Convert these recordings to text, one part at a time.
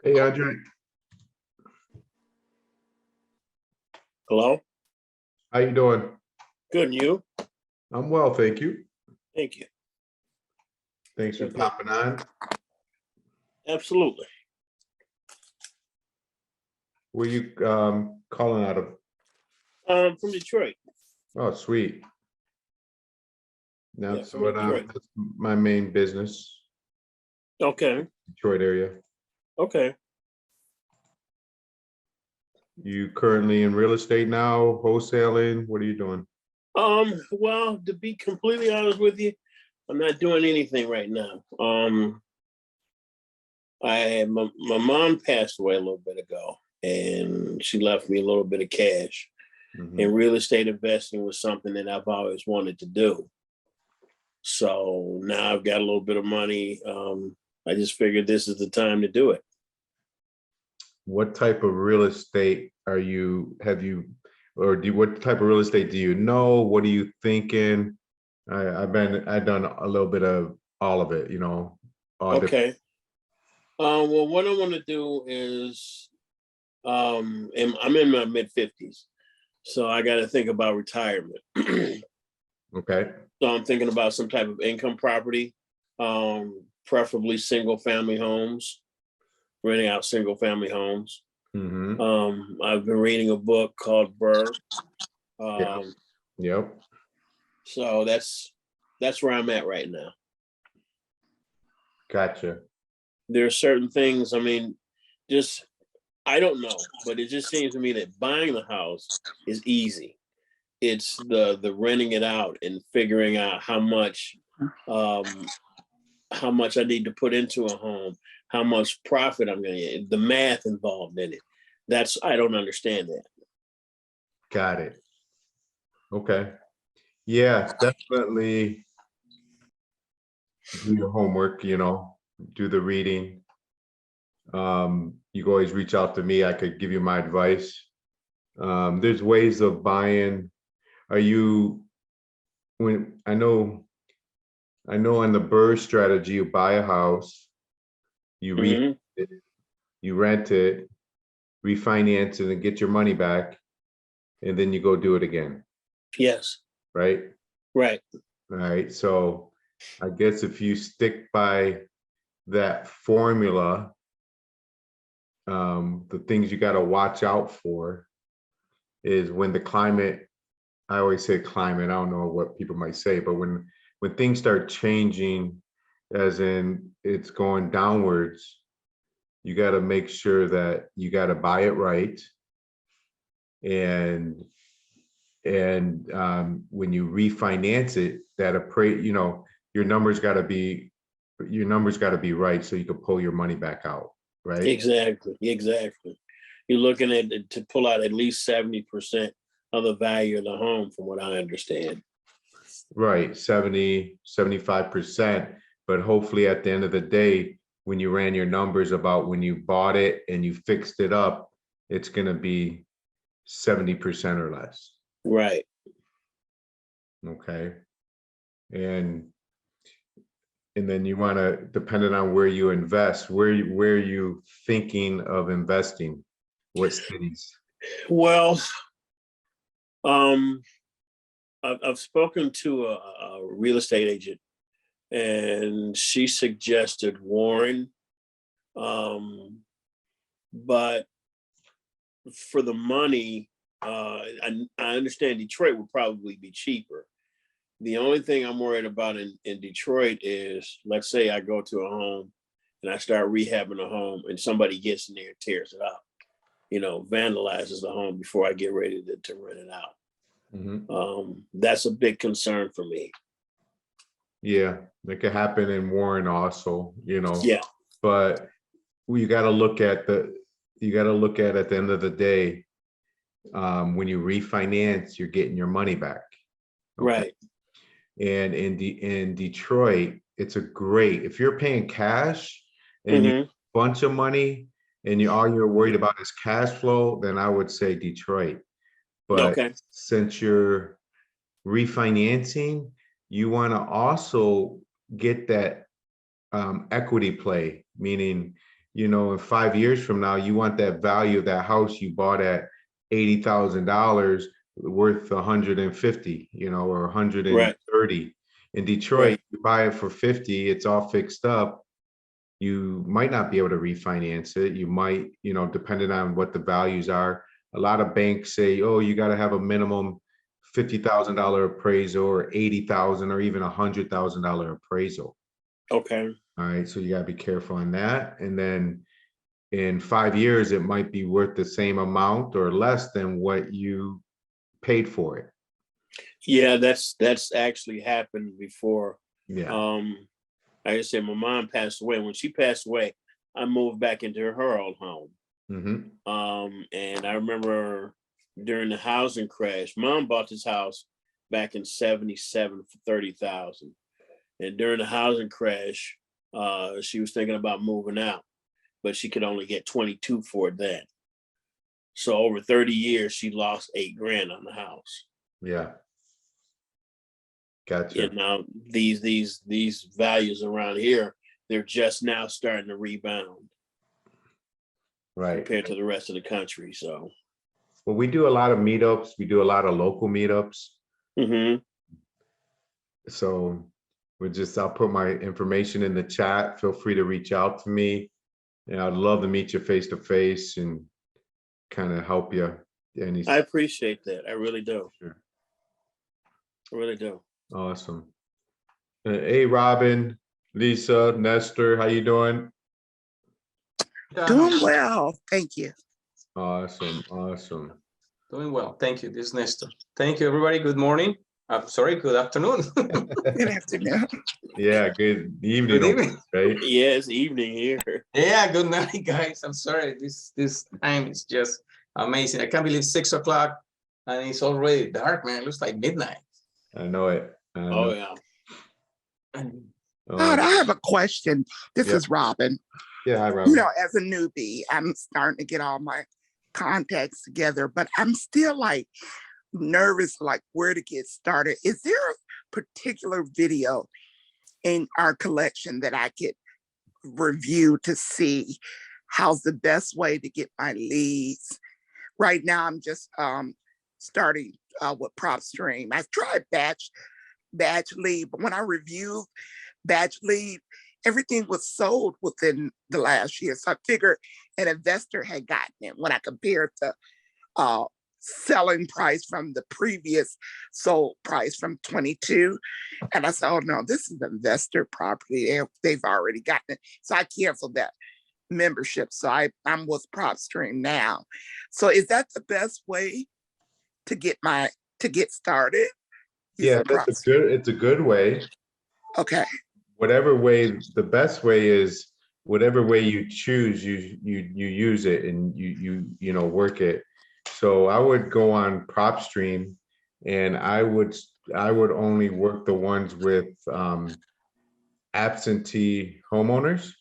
Hey, Andre, Hello? how you doing? Good, and you? I'm well, thank you. Thank you. Thanks for Okay. popping on. Absolutely. Where you calling out of? From Detroit. Oh, sweet. Yeah, That's from what Detroit. that's my main business, Okay, Detroit area. okay. You currently in real estate now, wholesaling? What are you doing? Well, to be completely honest with you, I'm not doing anything right now. My mom passed away a little bit ago, and she left me a little bit of cash. Mhm. And real estate investing was something that I've always wanted to do. So now I've got a little bit of money. I just figured this is the time to do it. What type of real estate what type of real estate do you know? What are you thinking? I've done a little bit of all of it, all different. Okay. Well, what I want to do is, and I'm in my mid-50s, so I got to think about retirement. Okay. So I'm thinking about some type of income property, preferably single family homes, renting out single family homes. Mm-hmm. I've been reading a book called Burr. Yeah. Yep. So that's where I'm at right now. Gotcha. There are certain things, I mean, just I don't know, but it just seems to me that buying the house is easy. It's the renting it out and figuring out um, how much I need to put into a home, how much profit I'm going to get, the math involved in it. I don't understand that. Got it. Okay. Yeah, definitely do your homework, do the reading. You can always reach out to me. I could give you my advice. There's ways of buying. Are you when I know in the Burr strategy, you buy a house, you Hmm. it, you rent it, refinance it and get your money back, and then you go do it again, Yes, right? right. All right. So I guess if you stick by that formula, the things you got to watch out for is when the climate, I always say climate, I don't know what people might say, but when things start changing, as in it's going downwards, you got to make sure that you got to buy it right. And when you refinance it, your numbers got to be right so you can pull your money back out, right? Exactly, exactly. You're looking at it to pull out at least 70% of the value of the home, from what I understand. Right, 70, 75%. But hopefully at the end of the day, when you ran your numbers about when you bought it and you fixed it up, it's going to be 70% or less. Right. Okay. And then you want to, depending on where you invest, where are you thinking of investing? What cities? Well, um, I've spoken to a real estate agent, and she suggested Warren. But for the money, I understand Detroit would probably be cheaper. The only thing I'm worried about in Detroit is, let's say I go to a home and I start rehabbing a home and somebody gets in there and tears it up, vandalizes the home before I get ready to rent it out. That's a big concern for me. Yeah, that could happen in Warren also, Yeah. but you got to look at at the end of the day, when you refinance, you're getting your money back. Okay? Right. And in Detroit, it's if you're paying cash and you Hmm. have a bunch of money and all you're worried about is cash flow, then I would say Detroit. But Okay. since you're refinancing, you want to also get that equity play, meaning you know, in 5 years from now, you want that value of that house you bought at $80,000 worth 150, you know, or Right. 130. In Detroit, Right. you buy it for 50, it's all fixed up. You might not be able to refinance it. You might, you know, depending on what the values are. A lot of banks say, oh, you got to have a minimum $50,000 appraisal or 80,000 or even $100,000 appraisal. Okay. All right, so you got to be careful on that. And then in 5 years, it might be worth the same amount or less than what you paid for it. Yeah, that's actually happened before. Yeah. Like I said, my mom passed away. When she passed away, I moved back into her old home. And I remember during the housing crash, mom bought this house back in '77 for $30,000. And during the housing crash, she was thinking about moving out, but she could only get 22 for it then. So over 30 years, she lost $8,000 on the house. Yeah. Gotcha. And now these values around here, they're just now starting to rebound. Right. Compared to the rest of the country. So, well, we do a lot of meetups. We do a lot of local meetups. So I'll put my information in the chat. Feel free to reach out to me. And I'd love to meet you face to face and kind of help you. I appreciate that. I really do. Sure. I really do. Awesome. Hey, Robin, Lisa, Nestor, how you doing? Doing well, thank you. Awesome, awesome. Doing well, thank you. This is Nestor. Thank you, everybody. Good morning. Sorry, good afternoon. Good afternoon. Yeah, good evening. Good evening. Right? Yeah, it's evening here. Yeah, good night, guys. I'm sorry. This time is just amazing. I can't believe 6 o'clock and it's already dark, man. It looks like midnight. I know it. Oh yeah. Todd, I have a question. This is Robin. Yeah, hi, Robin. You know, as a newbie, I'm starting to get all my contacts together, but I'm still like nervous, like where to get started. Is there a particular video in our collection that I could review to see how's the best way to get my leads? Right now, I'm just starting with PropStream. I tried batch lead, but when I reviewed batch lead, everything was sold within the last year. So I figured an investor had gotten it when I compared the selling price from the previous sold price from 22. And I said, oh no, this is investor property. They've already gotten it. So I canceled that membership. So I'm with PropStream now. So is that the best way to get started? Yeah, it's a good way. Okay. Whatever way, the best way is whatever way you choose, you use it and you know work it. So I would go on PropStream and I would only work the ones with absentee homeowners.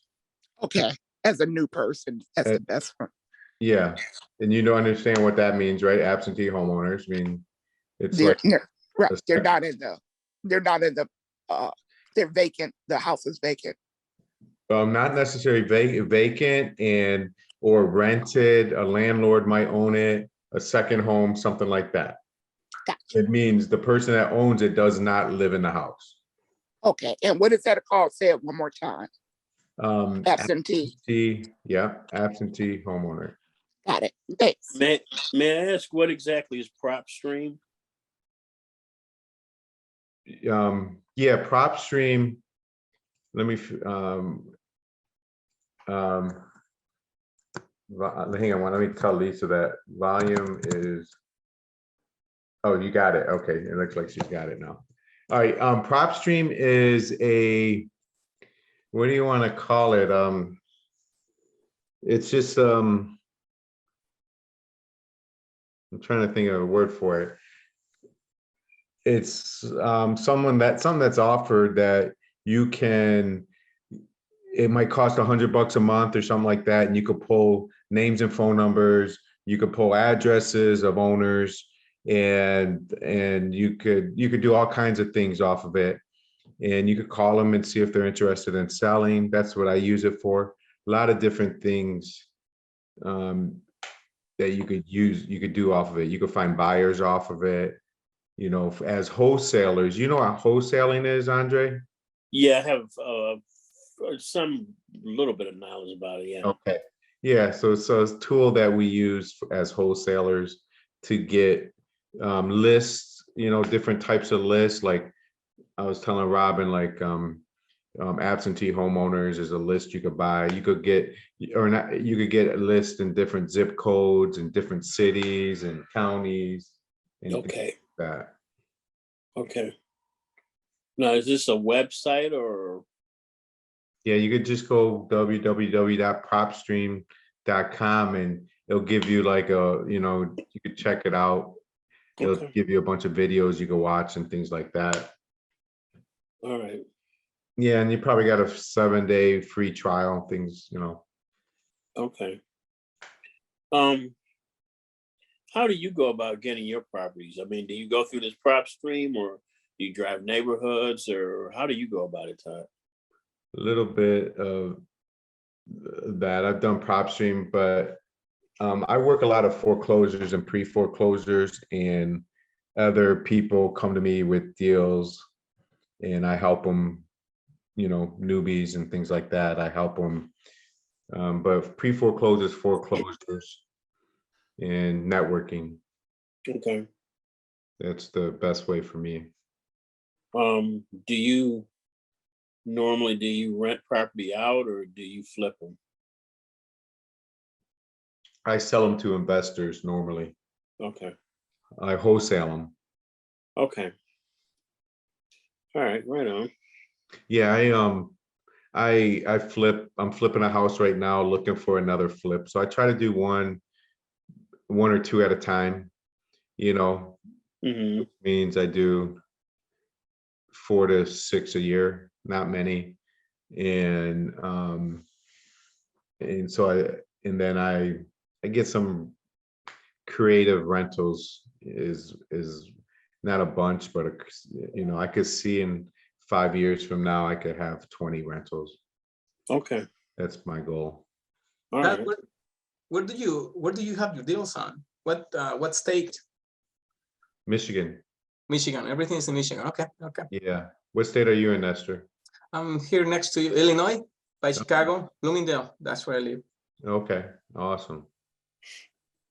Okay. As a new person, that's the best one. Yeah. And you don't understand what that means, right? Absentee homeowners. I mean, it's They're vacant. The house is vacant. Not necessarily vacant or rented. A landlord might own it, a second home, something like that. Gotcha. It means the person that owns it does not live in the house. Okay. And what is that called? Say it one more time. Absentee. Yeah, absentee homeowner. Got it. Thanks. May I ask what exactly is PropStream? Yeah, PropStream. Let me hang on. Let me tell Lisa that volume is. Oh, you got it. Okay, it looks like she's got it now. All right. PropStream is a. What do you want to call it? It's just I'm trying to think of a word for it. It's something that's offered that you can. It might cost $100 a month or something like that, and you could pull names and phone numbers. You could pull addresses of owners, and you could do all kinds of things off of it. And you could call them and see if they're interested in selling. That's what I use it for. a lot of different things that you could use, you could do off of it. You could find buyers off of it. You know, as wholesalers, you know what wholesaling is, Andre? Yeah, I have some little bit of knowledge about it. Yeah. Okay. Yeah, so it's a tool that we use as wholesalers to get lists, you know, different types of lists. Like I was telling Robin, like absentee homeowners is a list you could buy. You could get, or not, you could get a list in different zip codes and different cities and counties and things Okay. like that. Okay. Now, is this a website or? Yeah, you could just go www.propstream.com and it'll give you like a, you know, you could check it out. It'll Okay. give you a bunch of videos you can watch and things like that. All right. Yeah, and you probably got a 7-day free trial, things, you know. Okay. How do you go about getting your properties? I mean, do you go through this prop stream or do you drive neighborhoods or how do you go about it, Todd? A little bit of that. I've done PropStream, but I work a lot of foreclosures and pre-foreclosures, and other people come to me with deals and I help them, you know, newbies and things like that. I help them. But pre-foreclosures, foreclosures, and networking, Okay. that's the best way for me. Do you rent property out or do you flip them? I sell them to investors normally. Okay. I wholesale them. Okay. All right. Right on. Yeah, I flip. I'm flipping a house right now, looking for another flip. So I try to do one or two at a time. You know, Mm-hmm. means I do 4 to 6 a year, not many, and so and then I get some creative rentals. Is not a bunch, but you know, I could see in 5 years from now I could have 20 rentals. Okay. That's my goal. All Dad, right. where do you have your deals on? What state? Michigan. Michigan. Everything is in Michigan. Okay. Yeah. What state are you in, Esther? I'm here next to you, Illinois, by Chicago, Bloomingdale. That's where I live. Okay. Awesome.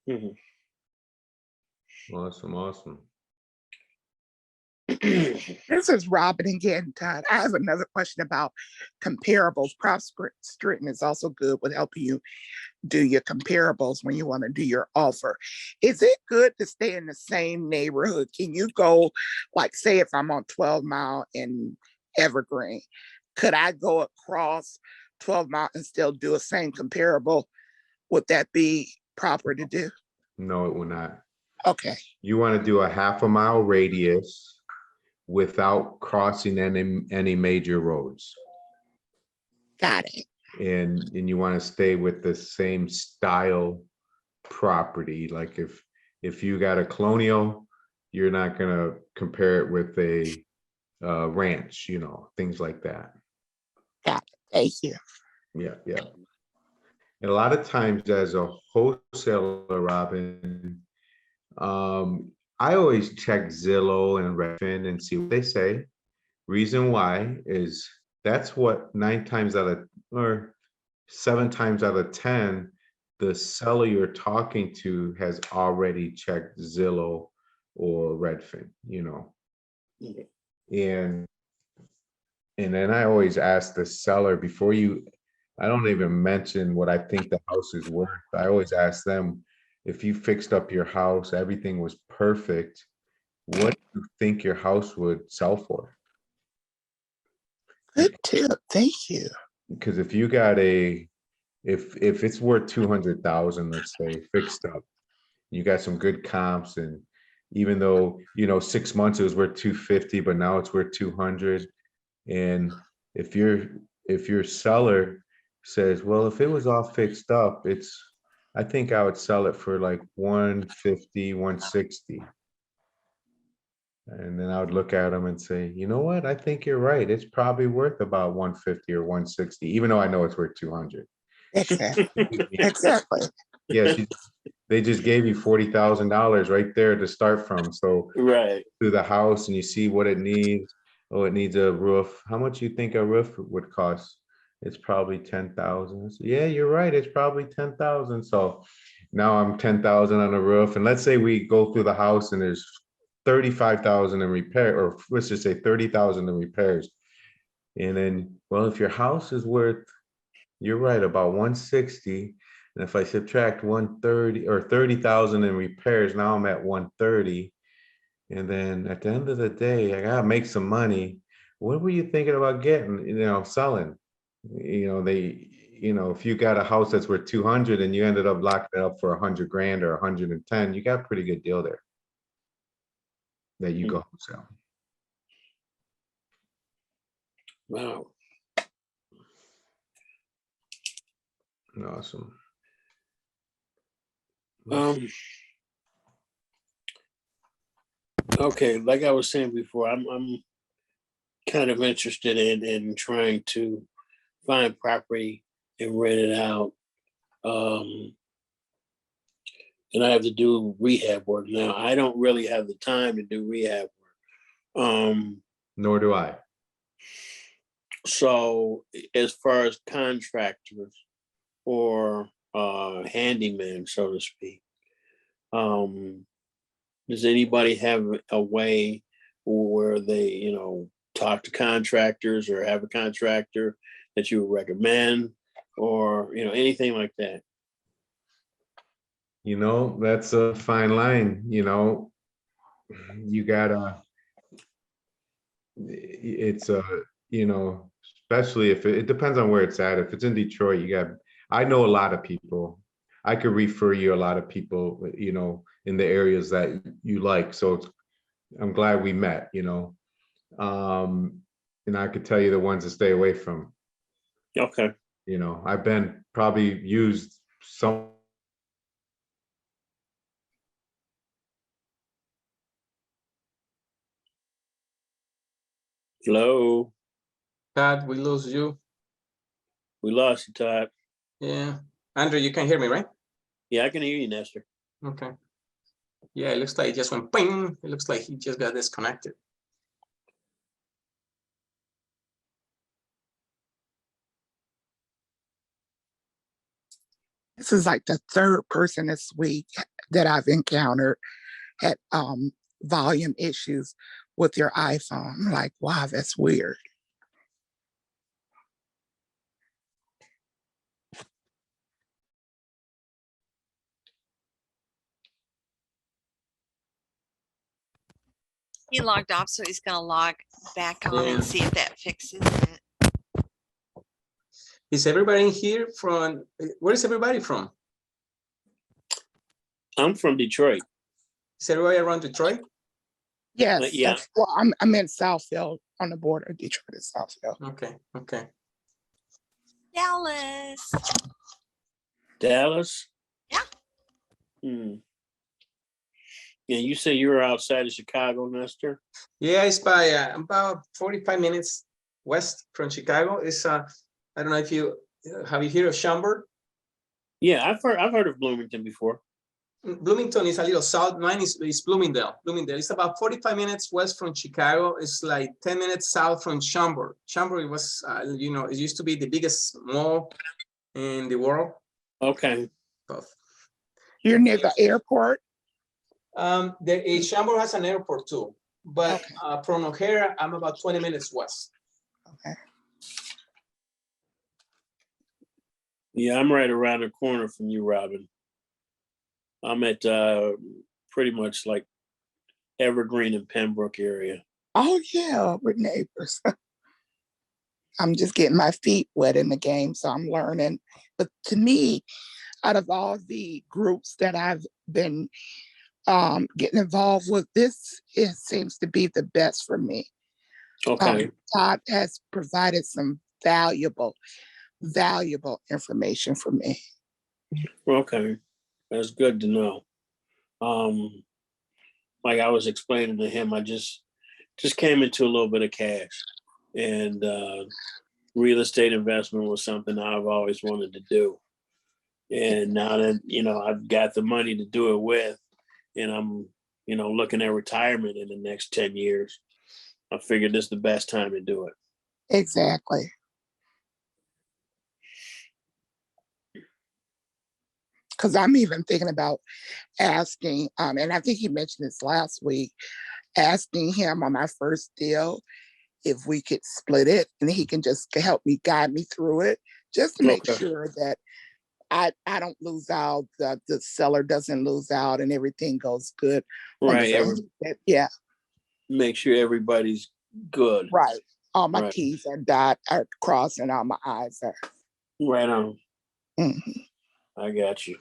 Mhm. Awesome. This is Robin again, Todd. I have another question about comparables. Stream is also good with helping you do your comparables when you want to do your offer. Is it good to stay in the same neighborhood? Can you go, like, say if I'm on 12 Mile in Evergreen, could I go across 12 Mile and still do a same comparable? Would that be proper to do? No, it will not. Okay, You want to do a 1/2 mile radius without crossing any major roads. got it. And you want to stay with the same style property. Like if you got a colonial, you're not going to compare it with a ranch, you know, things like that. Got it. Thank you. Yeah. And a lot of times as a wholesaler, Robin, I always check Zillow and Redfin and see what they say. Reason why is that's what 9 times out of, or 7 times out of 10, the seller you're talking to has already checked Zillow or Redfin, you know. Mhm. And then I always ask the seller before I don't even mention what I think the house is worth. I always ask them, if you fixed up your house, everything was perfect, what do you think your house would sell for? Good tip. Thank you. Because if you got if it's worth 200,000, let's say, fixed up, you got some good comps, and even though, you know, 6 months it was worth 250, but now it's worth 200. And if your seller says, well, if it was all fixed up, I think I would sell it for like 150, 160. And then I would look at them and say, you know what? I think you're right. It's probably worth about 150 or 160, even though I know it's worth 200. Exactly. Exactly. Yes, they just gave you $40,000 right there to start from. So Right. through the house and you see what it needs. Oh, it needs a roof. How much you think a roof would cost? It's probably 10,000. Yeah, you're right. It's probably 10,000. So now I'm 10,000 on a roof. And let's say we go through the house and there's 35,000 in repair, or let's just say 30,000 in repairs. And then, well, if your house is worth, you're right, about 160. And if I subtract 130 or 30,000 in repairs, now I'm at 130. And then at the end of the day, I gotta make some money. What were you thinking about getting, selling? If you got a house that's worth 200 and you ended up locking it up for 100 grand or 110, you got a pretty good deal there that you go sell. Wow. Awesome. Okay, like I was saying before, I'm kind of interested in trying to find property and rent it out. And I have to do rehab work now. I don't really have the time to do rehab work. Nor do I. So as far as contractors or handyman, so to speak, does anybody have a way where they, talk to contractors or have a contractor that you would recommend, or anything like that? That's a fine line. You gotta. It's especially if it depends on where it's at. If it's in Detroit, I know a lot of people. I could refer you a lot of people, in the areas that you like. So I'm glad we met, and I could tell you the ones to stay away from. Okay. I've been probably used some. Hello. Todd, we lose you. We lost you, Todd. Yeah. Andrew, you can hear me, right? Yeah, I can hear you, Nestor. Okay. Yeah, it looks like it just went ping. It looks like he just got disconnected. This is like the third person this week that I've encountered had volume issues with your iPhone. I'm like, wow, that's weird. He logged off, so he's gonna log back on Yeah. and see if that fixes it. Is everybody here from, where is everybody from? I'm from Detroit. Is everybody around Detroit? Yes. Yeah. Well, I'm in Southfield, on the border of Detroit and Southfield. Okay, okay. Dallas. Dallas? Yeah. Yeah, you say you were outside of Chicago, Nestor? Yeah, it's by about 45 minutes west from Chicago. It's I don't know if you have you heard of Schaumburg? Yeah, I've heard of Bloomington before. Bloomington is a little south. Mine is Bloomingdale. Bloomingdale. It's about 45 minutes west from Chicago. It's like 10 minutes south from Schaumburg. Schaumburg was, it used to be the biggest mall in the world. Okay. You're near the airport? Schaumburg has an airport too, but Okay. from O'Hare, I'm about 20 minutes west. Okay. Yeah, I'm right around the corner from you, Robin. I'm at pretty much like Evergreen and Pembroke area. Oh yeah, we're neighbors. I'm just getting my feet wet in the game, so I'm learning. But to me, out of all the groups that I've been getting involved with, it seems to be the best for me. Okay. Todd has provided some valuable information for me. Okay. That's good to know. Like I was explaining to him, I just came into a little bit of cash, and real estate investment was something I've always wanted to do. And now that, I've got the money to do it with, and I'm, looking at retirement in the next 10 years, I figured this is the best time to do it. Exactly. Because I'm even thinking about asking, and I think he mentioned this last week, asking him on my first deal if we could split it and he can just help me, guide me through it, just to make Okay. sure that I don't lose out, the seller doesn't lose out, and everything goes good. On the Right. first. Yeah, Make sure everybody's good. right. All my Right. T's are crossed and all my I's are. Right on. Mhm. I got you.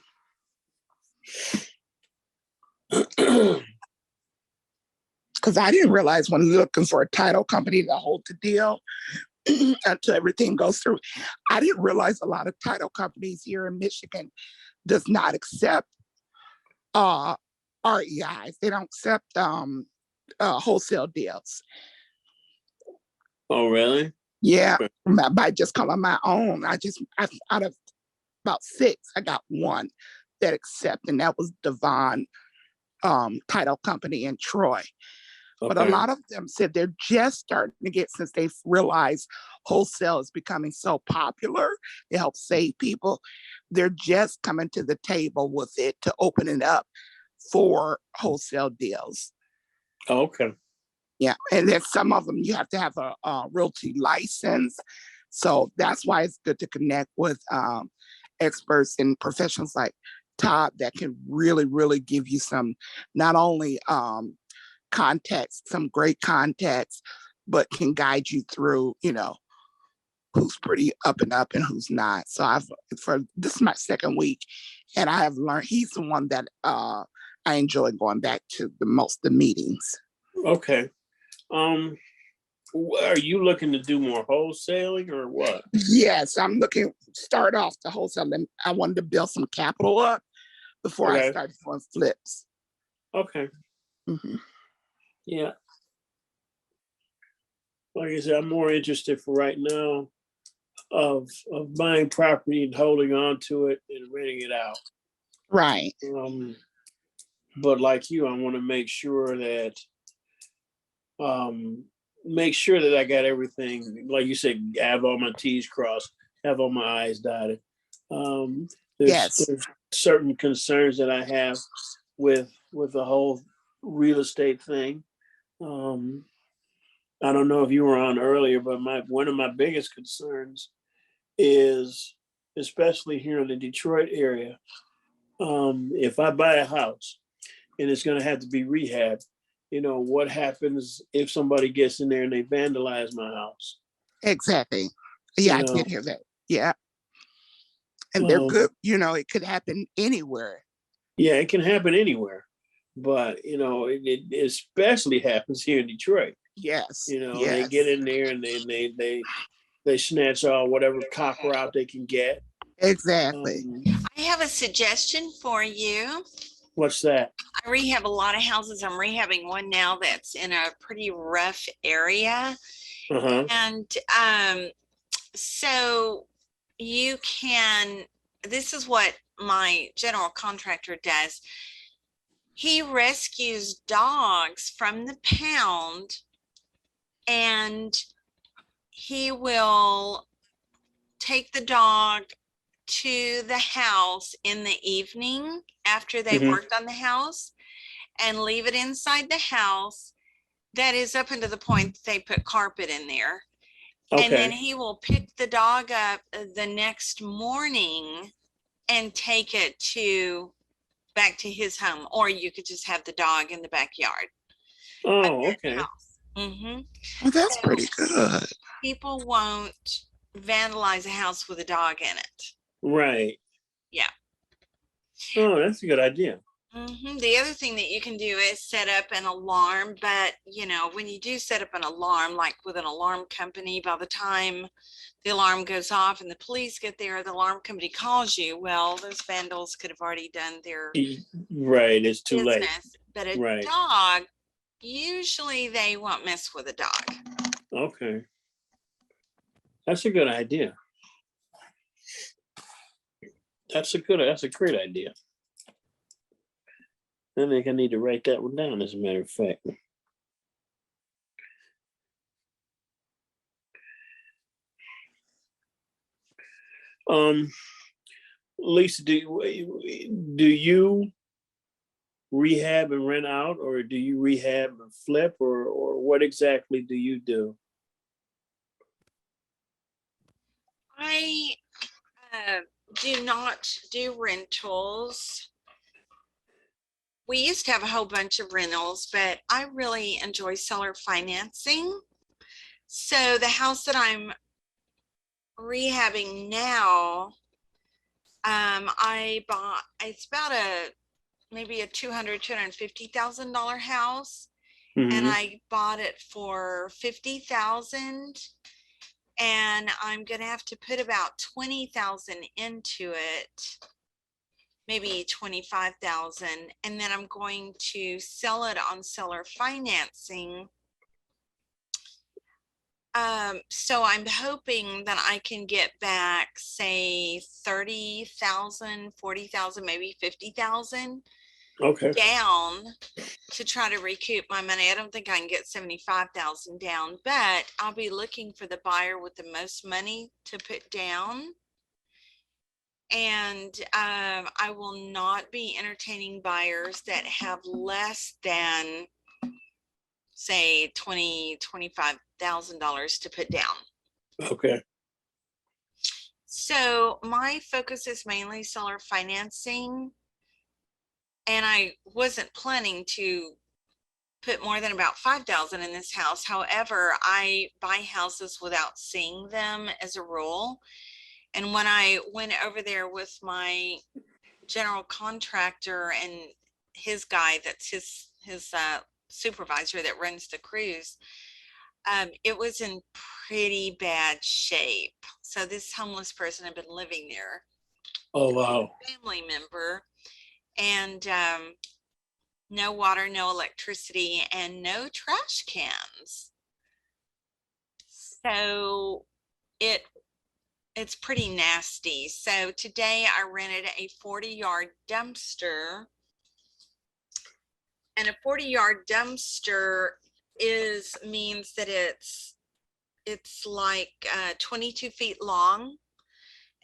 Because I didn't realize when looking for a title company to hold the deal until everything goes through. I didn't realize a lot of title companies here in Michigan does not accept REIs. They don't accept wholesale deals. Oh, really? Yeah, Okay. by just calling my own. Out of about 6, I got one that accept, and that was Devon Title Company in Troy. But a Okay. lot of them said they're just starting to get, since they've realized wholesale is becoming so popular, it helps save people. They're just coming to the table with it to open it up for wholesale deals. Okay. Yeah, and then some of them you have to have a realty license. So that's why it's good to connect with experts and professionals like Todd that can really, really give you some, not only contacts, some great contacts, but can guide you through, who's pretty up and who's not. So this is my second week, and I have learned he's the one that I enjoy going back to the meetings. Okay. Are you looking to do more wholesaling or what? Yes, I'm looking start off the wholesale. And I wanted to build some capital up before I Okay. start doing flips. Okay. Mhm. Yeah. Like I said, I'm more interested for right now of buying property and holding on to it and renting it out. Right. But like you, I want to make sure that I got everything, like you said, have all my T's crossed, have all my I's dotted. Yes. There's certain concerns that I have with the whole real estate thing. I don't know if you were on earlier, but one of my biggest concerns is, especially here in the Detroit area, if I buy a house and it's going to have to be rehabbed, what happens if somebody gets in there and they vandalize my house? Exactly. Yeah, I You did know, hear that. Yeah. And they're um, good. It could happen anywhere. yeah, it can happen anywhere, but it especially happens here in Detroit. Yes. They get Yes. in there and they snatch all whatever copper out they can get. Exactly. I have a suggestion for you. What's that? I rehab a lot of houses. I'm rehabbing one now that's in a pretty rough area. Uh-huh. And so you can, this is what my general contractor does. He rescues dogs from the pound, and he will take the dog to the house in the evening after they Mhm. worked on the house and leave it inside the house. That is up until the point that they put carpet in there. And then Okay. he will pick the dog up the next morning and take it back to his home, or you could just have the dog in the backyard. Oh, okay. Mm-hmm. Well, that's pretty good. People won't vandalize a house with a dog in it. Right. Yeah. Oh, that's a good idea. Mm-hmm. The other thing that you can do is set up an alarm, but when you do set up an alarm, like with an alarm company, by the time the alarm goes off and the police get there, the alarm company calls you. Well, those vandals could have already done their Right. It's too late. business, but a Right. dog, usually they won't mess with a dog. Okay. That's a good idea. That's a great idea. I think I need to write that one down, as a matter of fact. Lisa, do you rehab and rent out, or do you rehab and flip, or what exactly do you do? I do not do rentals. We used to have a whole bunch of rentals, but I really enjoy seller financing. So the house that I'm rehabbing now, I bought, it's about maybe a $250,000 house. And Mhm. I bought it for 50,000, and I'm gonna have to put about 20,000 into it, maybe 25,000, and then I'm going to sell it on seller financing. So I'm hoping that I can get back, say 30,000, 40,000, maybe 50,000 Okay. down to try to recoup my money. I don't think I can get 75,000 down, but I'll be looking for the buyer with the most money to put down. And I will not be entertaining buyers that have less than, say, $25,000 to put down. Okay. So my focus is mainly seller financing, and I wasn't planning to put more than about 5,000 in this house. However, I buy houses without seeing them as a rule. And when I went over there with my general contractor and his guy, that's his supervisor that runs the cruise, it was in pretty bad shape. So this homeless person had been living there, Oh, wow. family member, and no water, no electricity, and no trash cans. So it's pretty nasty. So today I rented a 40-yard dumpster, and a 40-yard dumpster means that it's like 22 feet long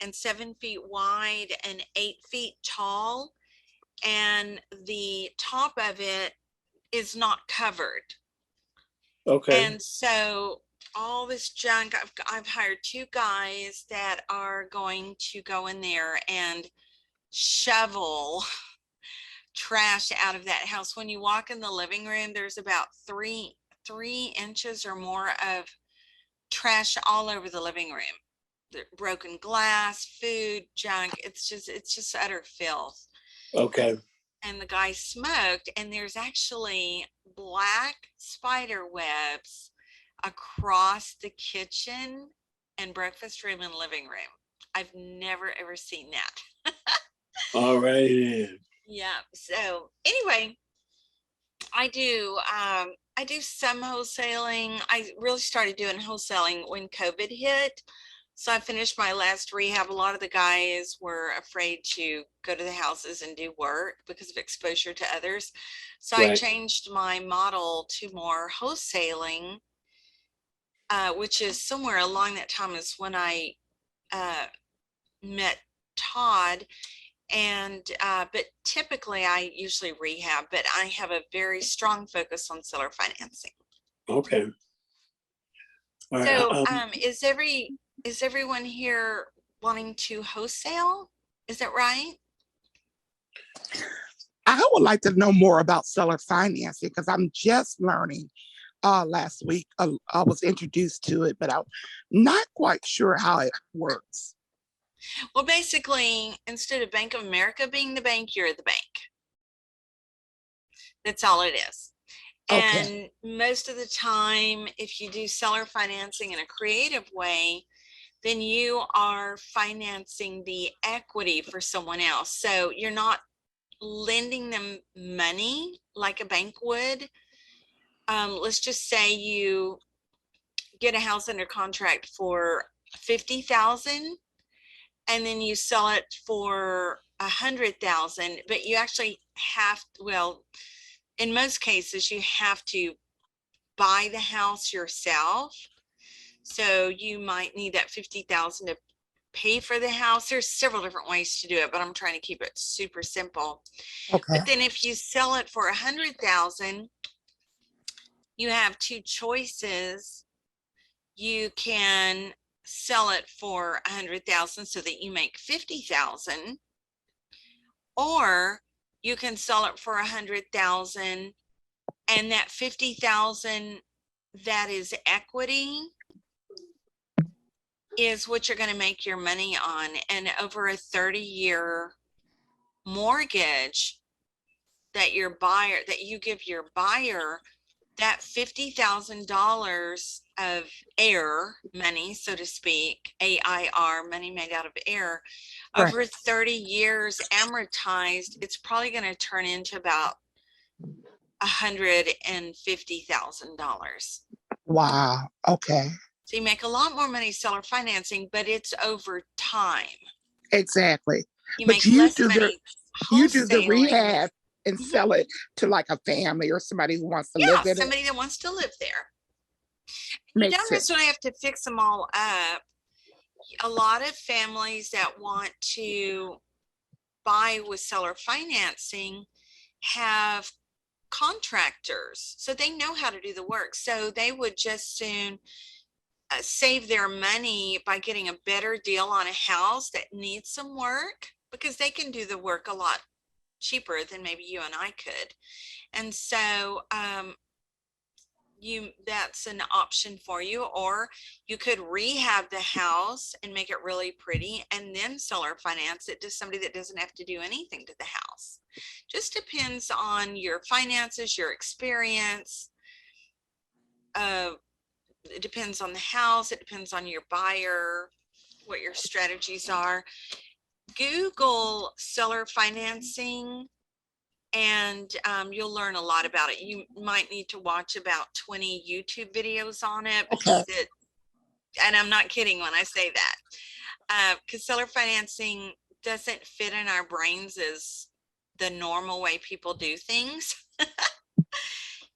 and 7 feet wide and 8 feet tall, and the top of it is not covered. Okay. And so all this junk, I've hired 2 guys that are going to go in there and shovel trash out of that house. When you walk in the living room, there's about 3 inches or more of trash all over the living room. The broken glass, food, junk. It's just utter filth. Okay. And the guy smoked, and there's actually black spider webs across the kitchen and breakfast room and living room. I've never ever seen that. All right. Yeah. So anyway, I do some wholesaling. I really started doing wholesaling when COVID hit. So I finished my last rehab. A lot of the guys were afraid to go to the houses and do work because of exposure to others. So I Right. changed my model to more wholesaling, which is somewhere along that time is when I met Todd. And but typically I usually rehab, but I have a very strong focus on seller financing. Okay. All right. So is everyone here wanting to wholesale? Is that right? I would like to know more about seller financing because I'm just learning. Last week, I was introduced to it, but I'm not quite sure how it works. Well, basically, instead of Bank of America being the bank, you're the bank. That's all it is. Okay. And most of the time, if you do seller financing in a creative way, then you are financing the equity for someone else. So you're not lending them money like a bank would. Let's just say you get a house under contract for 50,000, and then you sell it for 100,000, but you actually have, well, in most cases, you have to buy the house yourself. So you might need that 50,000 to pay for the house. There's several different ways to do it, but I'm trying to keep it super simple. Okay. But then if you sell it for 100,000, you have two choices. You can sell it for 100,000 so that you make 50,000, or you can sell it for 100,000, and that 50,000 that is equity is what you're going to make your money on. And over a 30-year mortgage that your buyer, that you give your buyer, that $50,000 of air money, so to speak, AIR, money made out of air, Right. over 30 years amortized, it's probably going to turn into about $150,000. Wow. Okay. So you make a lot more money seller financing, but it's over time. Exactly. You But make you less do money you do the wholesaling. rehab and Mhm. sell it to like a family or somebody who wants to Yeah, live in it. somebody that wants to live there. You Makes don't sense. necessarily have to fix them all up. A lot of families that want to buy with seller financing have contractors, so they know how to do the work. So they would just soon save their money by getting a better deal on a house that needs some work, because they can do the work a lot cheaper than maybe you and I could. And so that's an option for you. Or you could rehab the house and make it really pretty and then seller finance it to somebody that doesn't have to do anything to the house. Just depends on your finances, your experience. It depends on the house, it depends on your buyer, what your strategies are. Google seller financing, and you'll learn a lot about it. You might need to watch about 20 YouTube videos on it, because and I'm not kidding when I say that, because seller financing doesn't fit in our brains as the normal way people do things.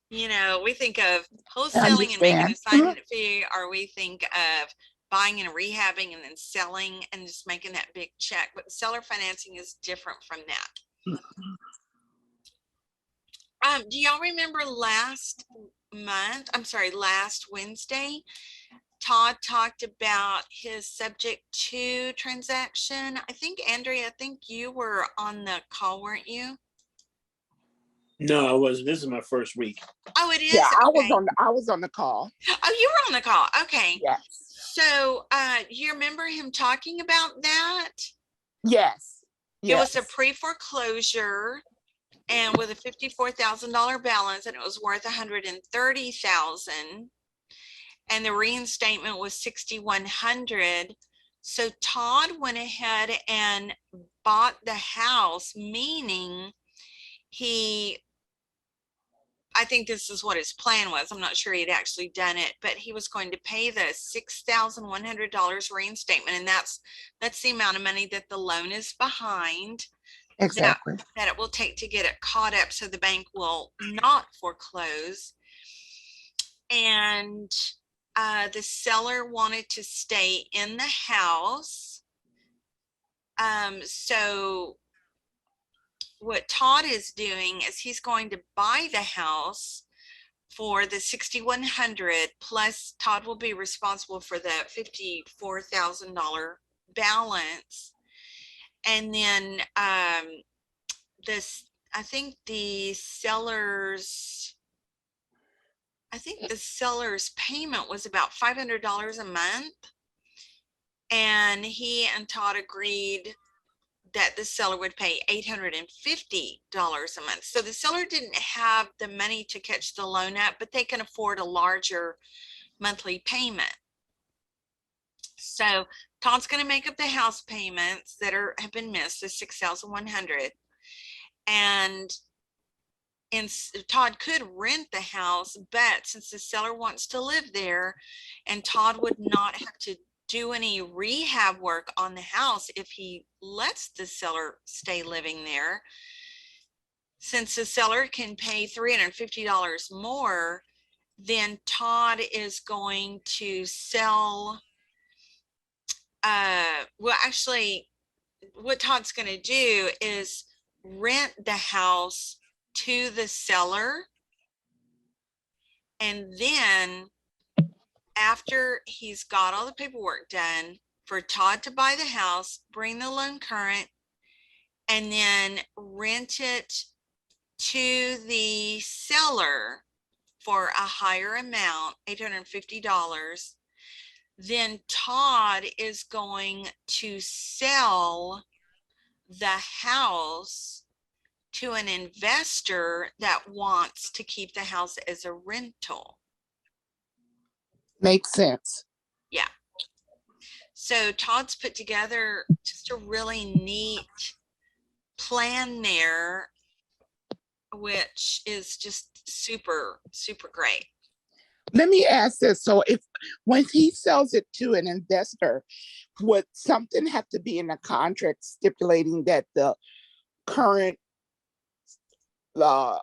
You know, we think of wholesaling and making a sign fee, or we think of buying and rehabbing and then selling and just making that big check. But seller financing is different from that. Do y'all remember last Wednesday, Todd talked about his subject to transaction? I think, Andrea, I think you were on the call, weren't you? No, I wasn't. This is my first week. Oh, it is? Yeah, I Okay. was on the call. Oh, you were on the call. Okay. Yes. So you remember him talking about that? Yes. It was a pre-foreclosure and with a $54,000 balance, and it was worth $130,000. And the reinstatement was $6,100. So Todd went ahead and bought the house, meaning I think this is what his plan was. I'm not sure he'd actually done it, but he was going to pay the $6,100 reinstatement. And that's the amount of money that the loan is behind. Exactly. That it will take to get it caught up, so the bank will not foreclose. And the seller wanted to stay in the house. So what Todd is doing is he's going to buy the house for the $6,100, plus Todd will be responsible for the $54,000 balance. And then I think the seller's payment was about $500 a month. And he and Todd agreed that the seller would pay $850 a month. So the seller didn't have the money to catch the loan up, but they can afford a larger monthly payment. So Todd's going to make up the house payments that have been missed, the $6,100. And Todd could rent the house, but since the seller wants to live there, and Todd would not have to do any rehab work on the house if he lets the seller stay living there. Since the seller can pay $350 more, then Todd is going to sell, well, actually, what Todd's going to do is rent the house to the seller. And then after he's got all the paperwork done, for Todd to buy the house, bring the loan current, and then rent it to the seller for a higher amount, $850. Then Todd is going to sell the house to an investor that wants to keep the house as a rental. Makes sense. Yeah. So Todd's put together just a really neat plan there, which is just super, super great. Let me ask this. So if, when he sells it to an investor, would something have to be in the contract stipulating that the current The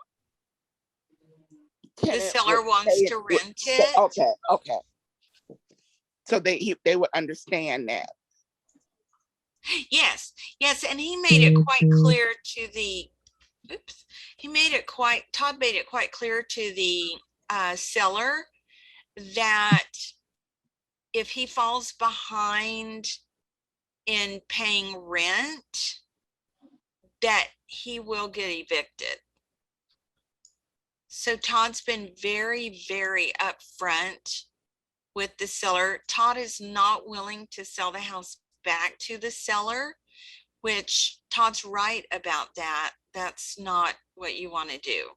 tenant seller would wants pay to it- rent it. Okay, okay. So they would understand that. Yes, yes, and he made it quite clear to the, oops, Todd made it quite clear to the seller that if he falls behind in paying rent, that he will get evicted. So Todd's been very, very upfront with the seller. Todd is not willing to sell the house back to the seller, which Todd's right about that. That's not what you want to do.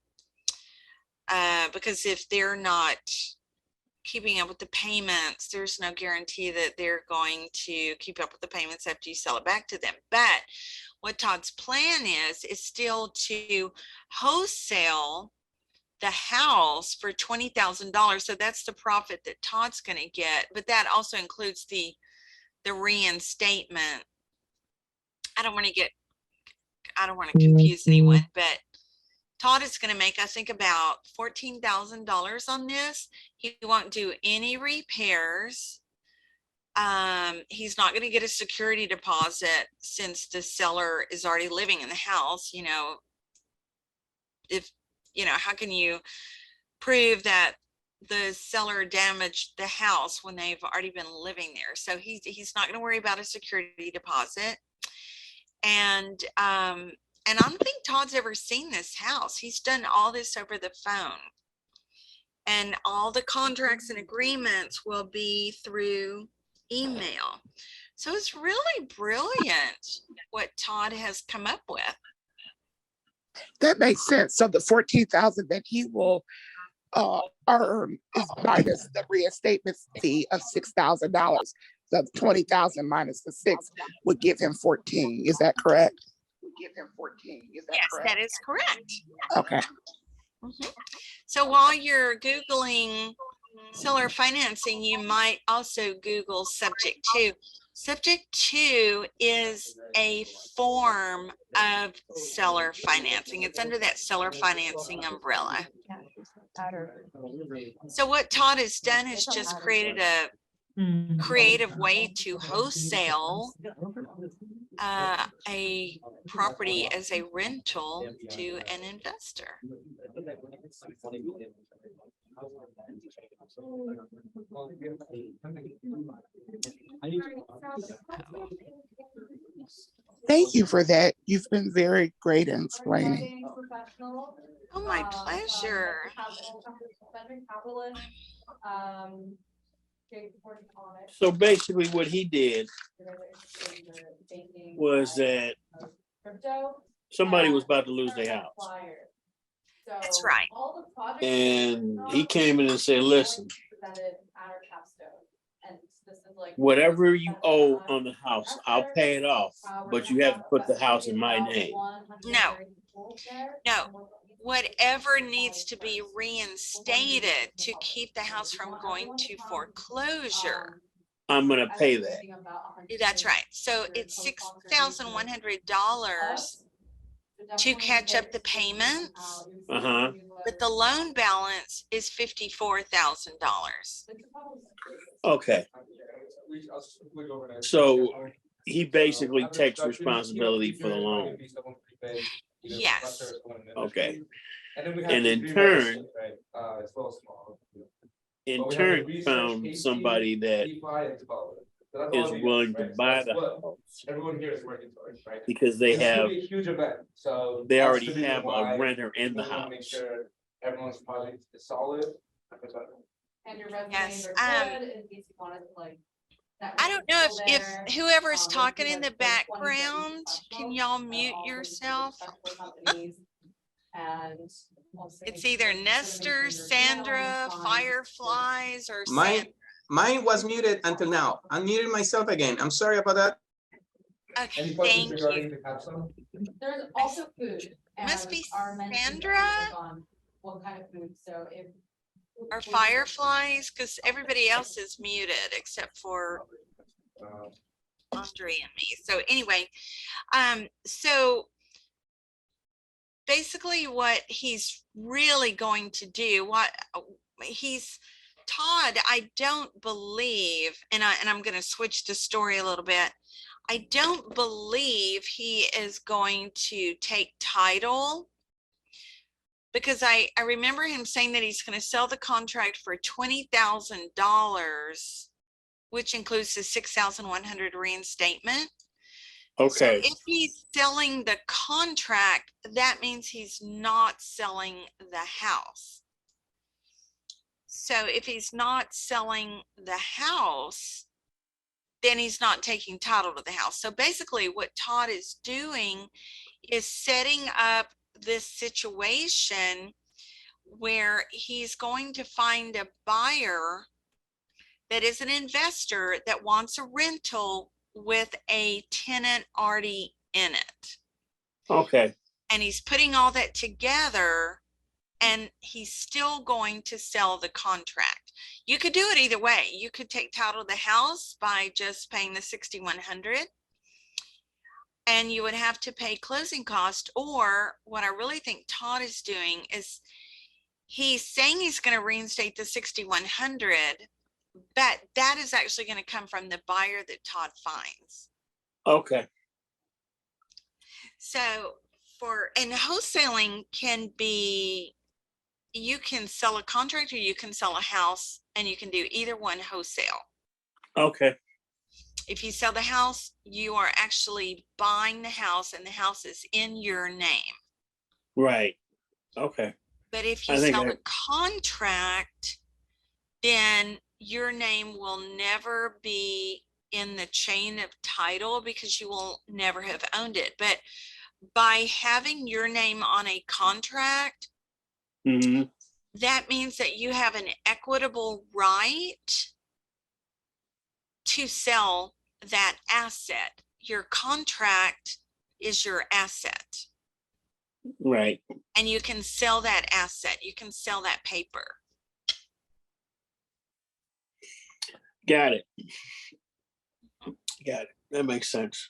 Because if they're not keeping up with the payments, there's no guarantee that they're going to keep up with the payments after you sell it back to them. But what Todd's plan is still to wholesale the house for $20,000. So that's the profit that Todd's going to get. But that also includes the reinstatement. I don't want to confuse anyone, but Todd is going to make, I think, about $14,000 on this. He won't do any repairs. He's not going to get a security deposit since the seller is already living in the house. You know, if, you know, how can you prove that the seller damaged the house when they've already been living there? So he's not going to worry about a security deposit. And I don't think Todd's ever seen this house. He's done all this over the phone. And all the contracts and agreements will be through email. So it's really brilliant what Todd has come up with. That makes sense. So the 14,000 that he will earn is minus the reinstatement fee of $6,000. So 20,000 minus the 6 would give him 14. Is that correct? Yes, that is correct. Okay. So while you're Googling seller financing, you might also Google subject to. Subject to is a form of seller financing. It's under that seller financing umbrella. So what Todd has done is just created a creative way to wholesale a property as a rental to an investor. Thank you for that. You've been very great in explaining. Oh, my pleasure. So basically what he did was that somebody was about to lose their house. That's right. And he came in and said, listen, whatever you owe on the house, I'll pay it off, but you have to put the house in my name. No, whatever needs to be reinstated to keep the house from going to foreclosure. I'm gonna pay that. That's right. So it's $6,100 to catch up the payments, Uh-huh. but the loan balance is $54,000. Okay. So he basically takes responsibility for the loan. Yes. Okay. And in turn, found somebody that is willing to buy the house because they already have a renter in the house. Everyone's project is solid. Yes. I don't know if whoever's talking in the background, can y'all mute yourself? It's either Nestor, Sandra, Fireflies, or Sandra. Mine was muted until now. I'm muting myself again. I'm sorry about that. Okay, thank you. There's also food. Must be Are mentioned Sandra on what kind of food, so if. or Fireflies, because everybody else is muted except for Andre and me. So anyway, so basically what he's really going to do, Todd, I don't believe, and I'm going to switch the story a little bit. I don't believe he is going to take title, because I remember him saying that he's going to sell the contract for $20,000, which includes the $6,100 reinstatement. Okay. So if he's selling the contract, that means he's not selling the house. So if he's not selling the house, then he's not taking title to the house. So basically what Todd is doing is setting up this situation where he's going to find a buyer that is an investor that wants a rental with a tenant already in it. Okay. And he's putting all that together, and he's still going to sell the contract. You could do it either way. You could take title of the house by just paying the $6,100, and you would have to pay closing cost. Or what I really think Todd is doing is he's saying he's going to reinstate the $6,100, but that is actually going to come from the buyer that Todd finds. Okay. So and wholesaling can be, you can sell a contract or you can sell a house, and you can do either one wholesale. Okay. If you sell the house, you are actually buying the house, and the house is in your name. Right. Okay. But if you sell the contract, then your name will never be in the chain of title because you will never have owned it. But by having your name on a contract, that means that you have an equitable right to sell that asset. Your contract is your asset. Right. And you can sell that asset. You can sell that paper. Got it. Got it. That makes sense.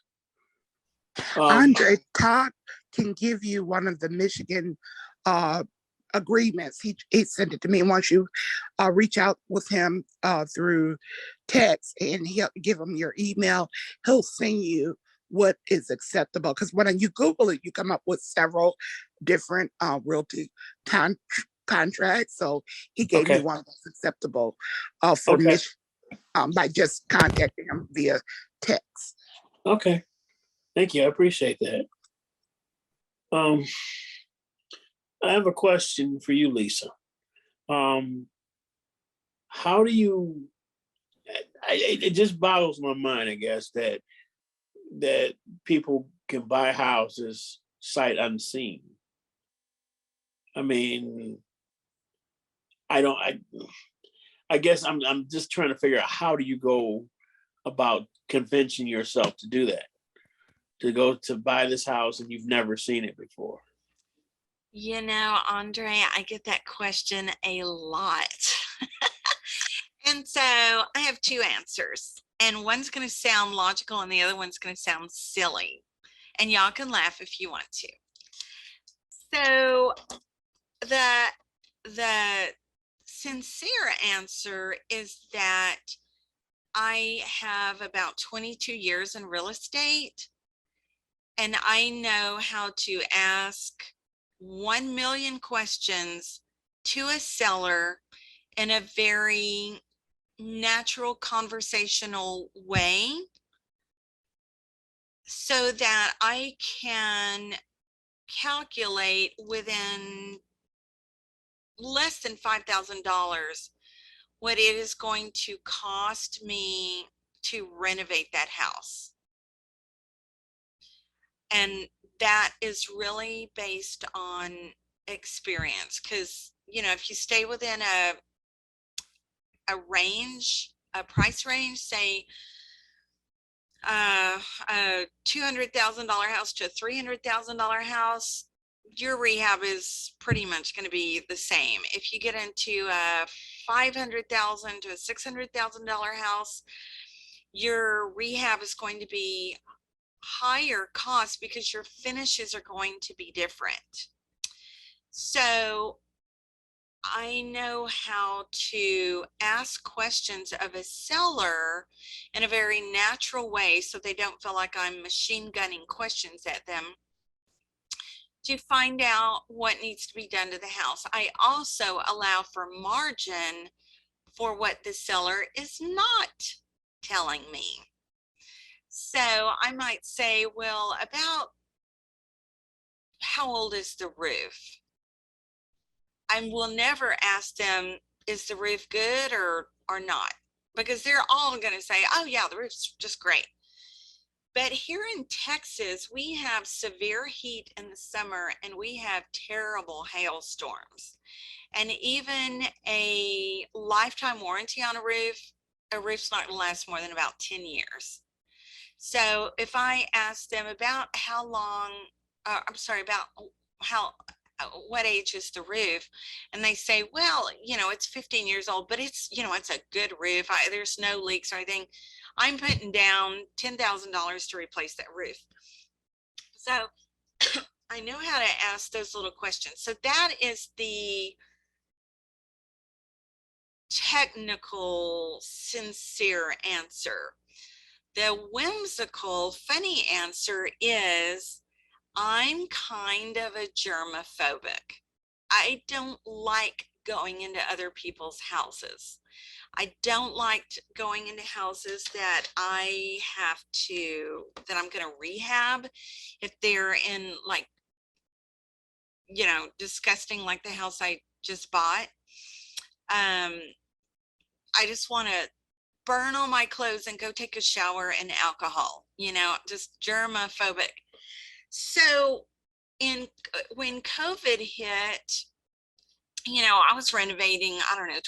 Andre, Todd can give you one of the Michigan agreements. He sent it to me. Once you reach out with him through text, and he'll give him your email, he'll send you what is acceptable. Because when you Google it, you come up with several different realty contracts. So he gave me one that's acceptable for Michigan by just contacting him via text. Okay. Thank you. I appreciate that. I have a question for you, Lisa. How do you, it just boggles my mind, I guess, that people can buy houses sight unseen. I mean, I guess I'm just trying to figure out, how do you go about convincing yourself to do that? To go to buy this house and you've never seen it before? You know, Andre, I get that question a lot. And so I have two answers, and one's going to sound logical and the other one's going to sound silly. And y'all can laugh if you want to. So the sincere answer is that I have about 22 years in real estate, and I know how to ask 1 million questions to a seller in a very natural conversational way so that I can calculate within less than $5,000 what it is going to cost me to renovate that house. And that is really based on experience, because if you stay within a range, a price range, say a $200,000 house to a $300,000 house, your rehab is pretty much going to be the same. If you get into a $500,000 to a $600,000 house, your rehab is going to be higher cost because your finishes are going to be different. So I know how to ask questions of a seller in a very natural way so they don't feel like I'm machine gunning questions at them to find out what needs to be done to the house. I also allow for margin for what the seller is not telling me. So I might say, well, about how old is the roof? I will never ask them, is the roof good or not? Because they're all going to say, oh yeah, the roof's just great. But here in Texas, we have severe heat in the summer and we have terrible hailstorms. And even a lifetime warranty on a roof's not going to last more than about 10 years. So if I ask them about how long, about what age is the roof, and they say, well, it's 15 years old, but it's a good roof, there's no leaks or anything, I'm putting down $10,000 to replace that roof. So I know how to ask those little questions. So that is the technical, sincere answer. The whimsical, funny answer is, I'm kind of a germophobic. I don't like going into other people's houses. I don't like going into houses that I'm going to rehab if they're in disgusting, like the house I just bought. I just want to burn all my clothes and go take a shower in alcohol, just germophobic. So when COVID hit, I was renovating,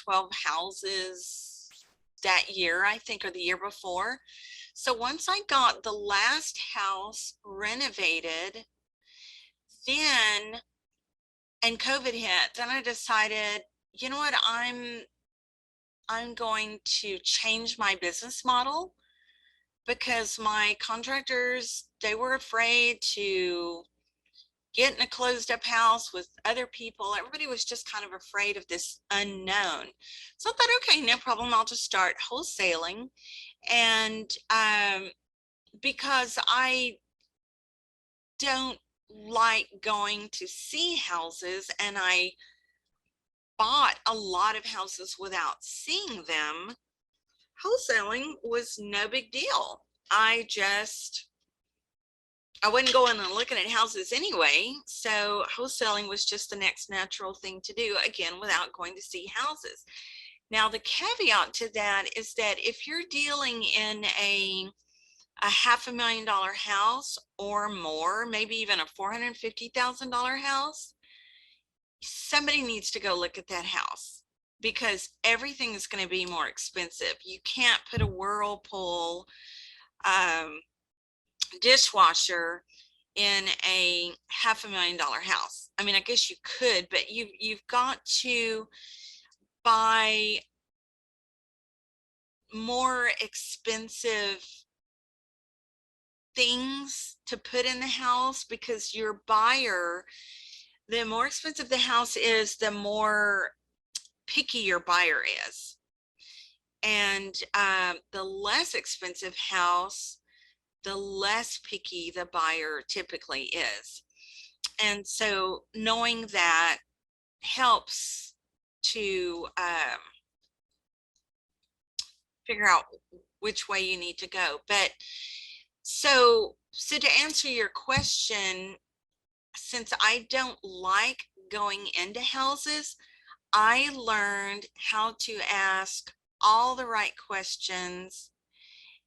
12 houses that year, I think, or the year before. So once I got the last house renovated, and COVID hit, then I decided, you know what, I'm going to change my business model, because my contractors, they were afraid to get in a closed up house with other people. Everybody was just kind of afraid of this unknown. So I thought, okay, no problem. I'll just start wholesaling. And because I don't like going to see houses, and I bought a lot of houses without seeing them, wholesaling was no big deal. I wasn't going and looking at houses anyway, so wholesaling was just the next natural thing to do, again, without going to see houses. Now, the caveat to that is that if you're dealing in a $500,000 house or more, maybe even a $450,000 house, somebody needs to go look at that house, because everything is going to be more expensive. You can't put a Whirlpool dishwasher in a $500,000 house. I mean, I guess you could, but you've got to buy more expensive things to put in the house, because your buyer, the more expensive the house is, the more picky your buyer is. And the less expensive house, the less picky the buyer typically is. And so knowing that helps to figure out which way you need to go. But so to answer your question, since I don't like going into houses, I learned how to ask all the right questions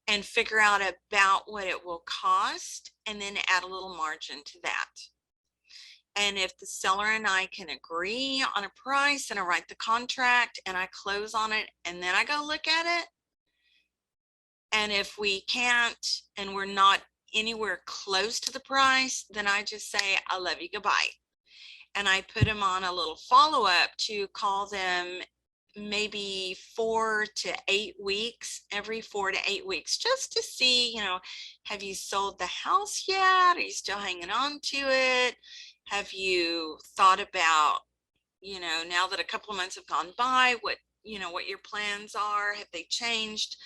and figure out about what it will cost, and then add a little margin to that. And if the seller and I can agree on a price, and I write the contract and I close on it, and then I go look at it. And if we can't, and we're not anywhere close to the price, then I just say, I love you, goodbye. And I put them on a little follow-up to call them maybe 4 to 8 weeks, every 4 to 8 weeks, just to see, you know, have you sold the house yet? Are you still hanging on to it? Have you thought about, you know, now that a couple of months have gone by, what, you know, what your plans are? Have they changed?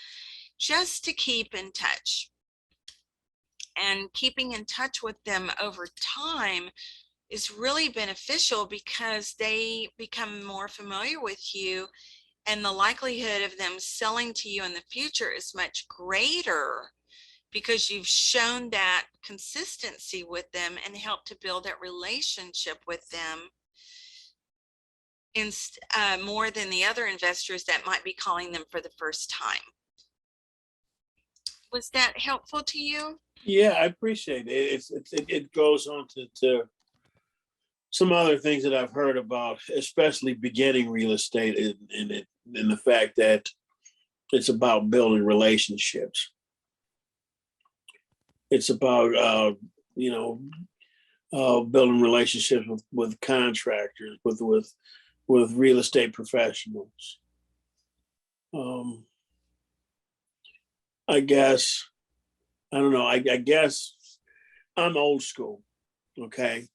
Just to keep in touch. And keeping in touch with them over time is really beneficial, because they become more familiar with you, and the likelihood of them selling to you in the future is much greater, because you've shown that consistency with them and helped to build that relationship with them, in more than the other investors that might be calling them for the first time. Was that helpful to you? Yeah, I appreciate it. It goes on to some other things that I've heard about, especially beginning real estate, in the fact that it's about building relationships. It's about building relationships with contractors, with real estate professionals. I guess, I don't know, I guess I'm old school, okay?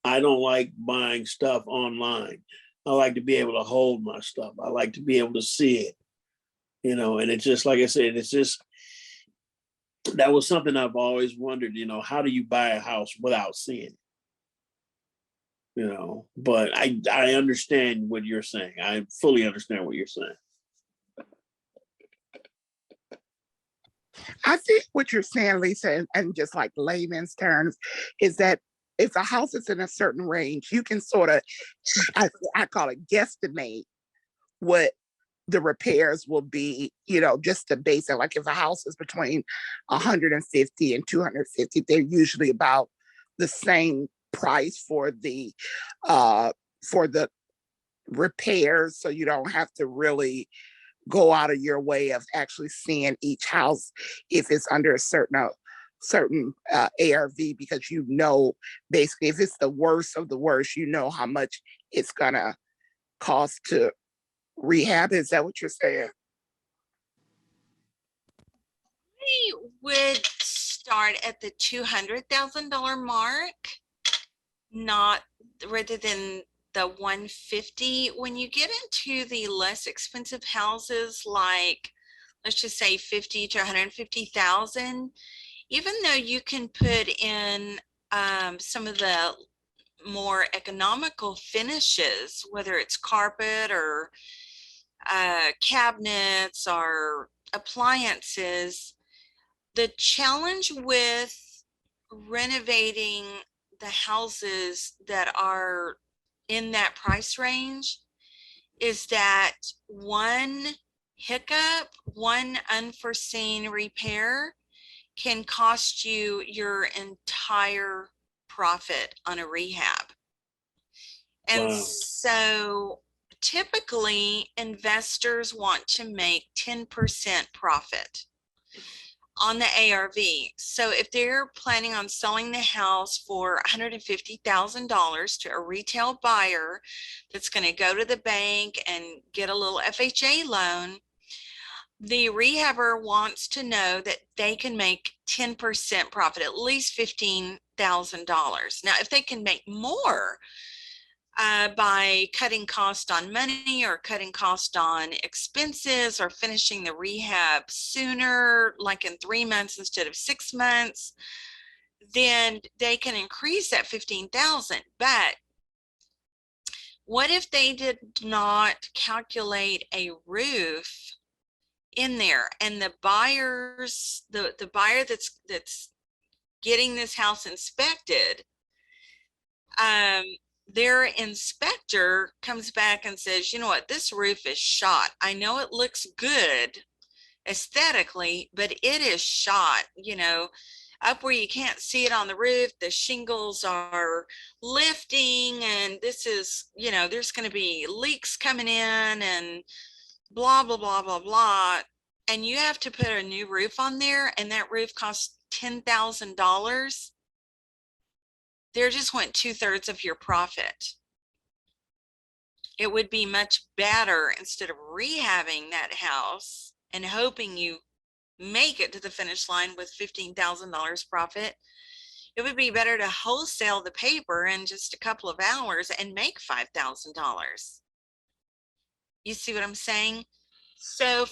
I don't like buying stuff online. I like to be able to hold my stuff. I like to be able to see it, you know, and it's just, like I said, it's just, that was something I've always wondered, you know, how do you buy a house without seeing it? You know, but I understand what you're saying. I fully understand what you're saying. I think what you're saying, Lisa, and just like layman's terms, is that if a house is in a certain range, you can sort of, I call it guesstimate what the repairs will be, you know, just the basic. Like if a house is between 150 and 250, they're usually about the same price for the repairs. So you don't have to really go out of your way of actually seeing each house if it's under a certain ARV, because you know, basically, if it's the worst of the worst, you know how much it's gonna cost to rehab. Is that what you're saying? I would start at the $200,000 mark, not rather than the 150. When you get into the less expensive houses, like let's just say 50 to 150,000, even though you can put in some of the more economical finishes, whether it's carpet or cabinets or appliances, the challenge with renovating the houses that are in that price range is that one hiccup, one unforeseen repair can cost you your entire profit on a rehab. And Wow. so typically investors want to make 10% profit on the ARV. So if they're planning on selling the house for $150,000 to a retail buyer that's going to go to the bank and get a little FHA loan, the rehabber wants to know that they can make 10% profit, at least $15,000. Now, if they can make more by cutting cost on money or cutting cost on expenses or finishing the rehab sooner, like in 3 months instead of 6 months, then they can increase that 15,000. But what if they did not calculate a roof in there, and the buyers, the buyer that's getting this house inspected, their inspector comes back and says, you know what, this roof is shot. I know it looks good aesthetically, but it is shot, you know, up where you can't see it on the roof. The shingles are lifting, and this is, you know, there's going to be leaks coming in and blah, blah, blah, blah, blah. And you have to put a new roof on there, and that roof costs $10,000. There just went 2/3 of your profit. It would be much better, instead of rehabbing that house and hoping you make it to the finish line with $15,000 profit, it would be better to wholesale the paper in just a couple of hours and make $5,000. You see what I'm saying? So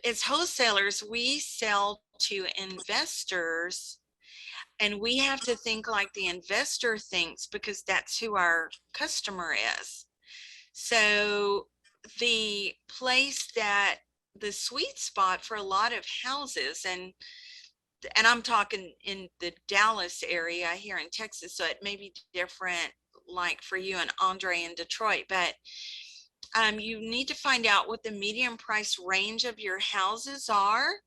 as wholesalers, we sell to investors, and we have to think like the investor thinks, because that's who our customer is. So the sweet spot for a lot of houses, and I'm talking in the Dallas area here in Texas, so it may be different like for you and Andre in Detroit, but you need to find out what the median price range of your houses are,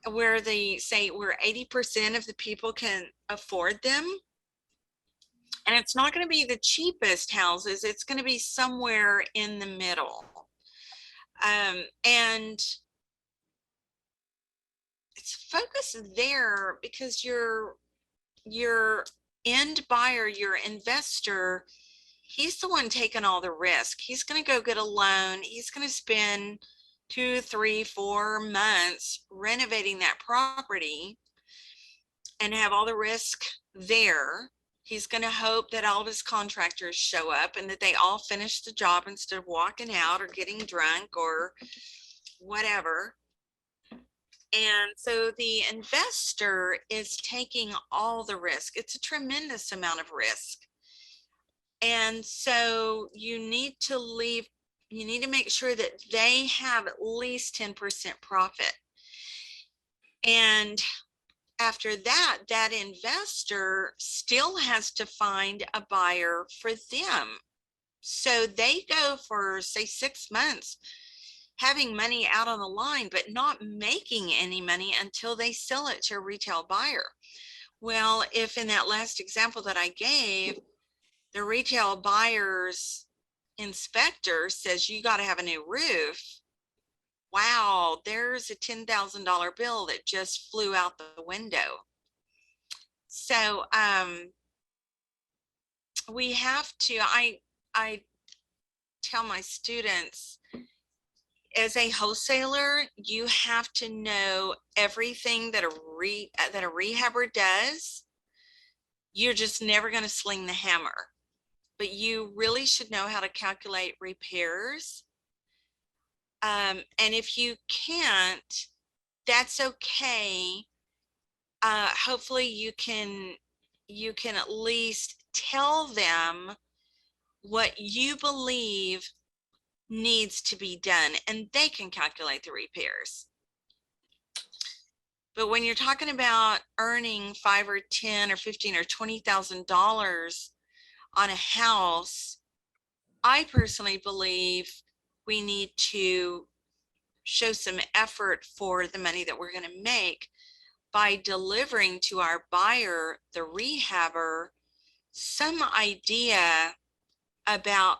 where they say where 80% of the people can afford them. And it's not going to be the cheapest houses. It's going to be somewhere in the middle. And it's focused there, because your end buyer, your investor, he's the one taking all the risk. He's going to go get a loan. He's going to spend 2, 3, 4 months renovating that property and have all the risk there. He's going to hope that all of his contractors show up and that they all finish the job instead of walking out or getting drunk or whatever. And so the investor is taking all the risk. It's a tremendous amount of risk. And so you need to make sure that they have at least 10% profit. And after that, that investor still has to find a buyer for them. So they go for, say, 6 months having money out on the line, but not making any money until they sell it to a retail buyer. Well, if in that last example that I gave, the retail buyer's inspector says you got to have a new roof, wow, there's a $10,000 bill that just flew out the window. So we have to, I tell my students, as a wholesaler, you have to know everything that a rehabber does. You're just never going to sling the hammer, but you really should know how to calculate repairs. And if you can't, that's okay. Hopefully you can at least tell them what you believe needs to be done, and they can calculate the repairs. But when you're talking about earning $5 or $10 or $15 or $20,000 on a house, I personally believe we need to show some effort for the money that we're going to make by delivering to our buyer, the rehabber, some idea about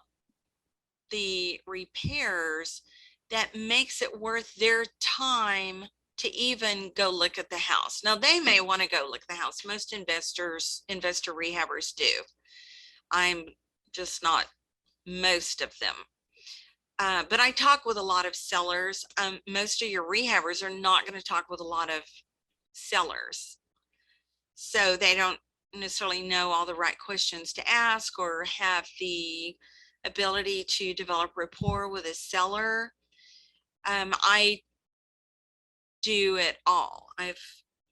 the repairs that makes it worth their time to even go look at the house. Now, they may want to go look at the house. Most investor rehabbers do. I'm just not most of them. But I talk with a lot of sellers. Most of your rehabbers are not going to talk with a lot of sellers. So they don't necessarily know all the right questions to ask or have the ability to develop rapport with a seller. I do it all. I've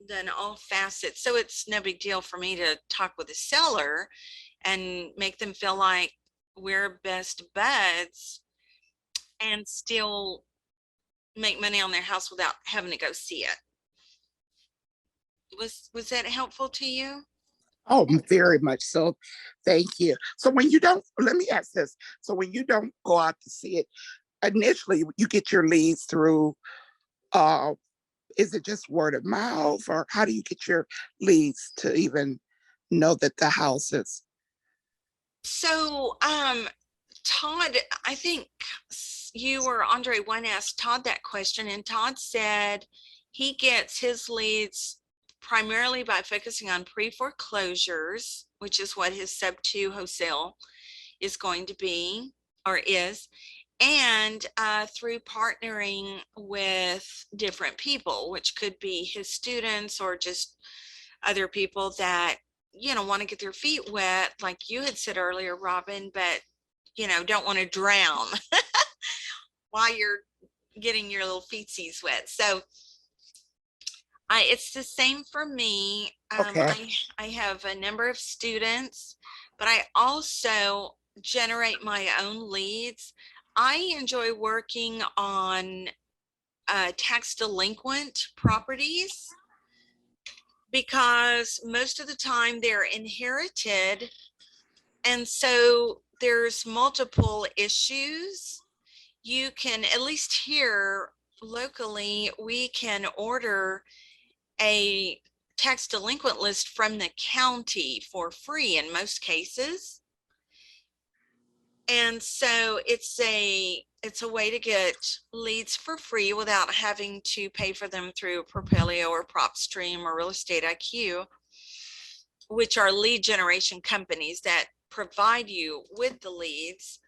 done all facets. So it's no big deal for me to talk with a seller and make them feel like we're best buds and still make money on their house without having to go see it. Was that helpful to you? Oh, very much so. Thank you. So when you don't, let me ask this. So when you don't go out to see it, initially you get your leads through, is it just word of mouth, or how do you get your leads to even know that the house is? So, Todd, I think you or Andre one asked Todd that question, and Todd said he gets his leads primarily by focusing on pre-foreclosures, which is what his sub 2 wholesale is going to be or is, and through partnering with different people, which could be his students or just other people that, you know, want to get their feet wet, like you had said earlier, Robin, but, you know, don't want to drown while you're getting your little feetsies wet. So it's the same for me. Okay. I have a number of students, but I also generate my own leads. I enjoy working on tax delinquent properties because most of the time they're inherited. And so there's multiple issues. You can, at least here locally, we can order a tax delinquent list from the county for free in most cases. And so it's a way to get leads for free without having to pay for them through Propelio or PropStream or Real Estate IQ, which are lead generation companies that provide you with the leads.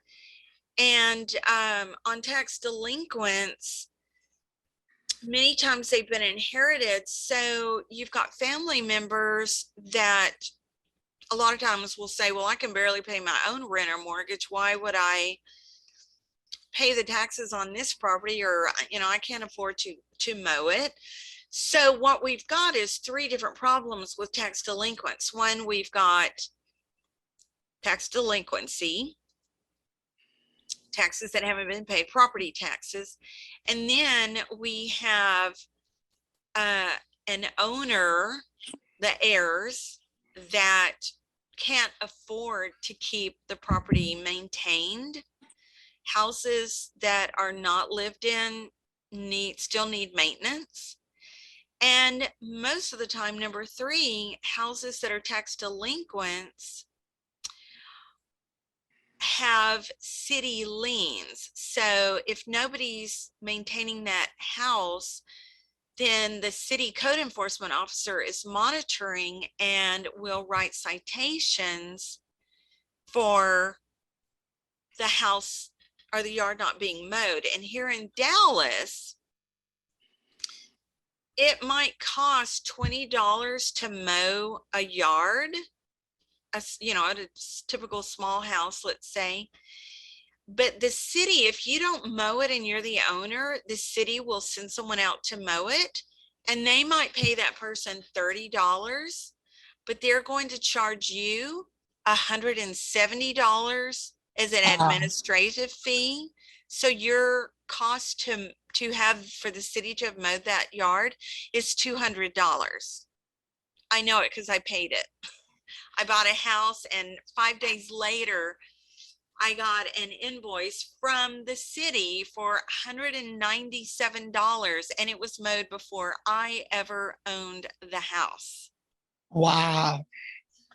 And on tax delinquents, many times they've been inherited. So you've got family members that a lot of times will say, well, I can barely pay my own rent or mortgage. Why would I pay the taxes on this property? Or, you know, I can't afford to mow it. So what we've got is 3 different problems with tax delinquents. One, we've got tax delinquency, taxes that haven't been paid, property taxes. And then we have an owner, the heirs, that can't afford to keep the property maintained. Houses that are not lived in still need maintenance. And most of the time, number 3, houses that are tax delinquents have city liens. So if nobody's maintaining that house, then the city code enforcement officer is monitoring and will write citations for the house or the yard not being mowed. And here in Dallas, it might cost $20 to mow a yard, you know, at a typical small house, let's say. But the city, if you don't mow it and you're the owner, the city will send someone out to mow it, and they might pay that person $30, but they're going to charge you $170 as an administrative fee. So your cost to have for the city to have mowed that yard is $200. I know it because I paid it. I bought a house, and 5 days later, I got an invoice from the city for $197, and it was mowed before I ever owned the house. Wow.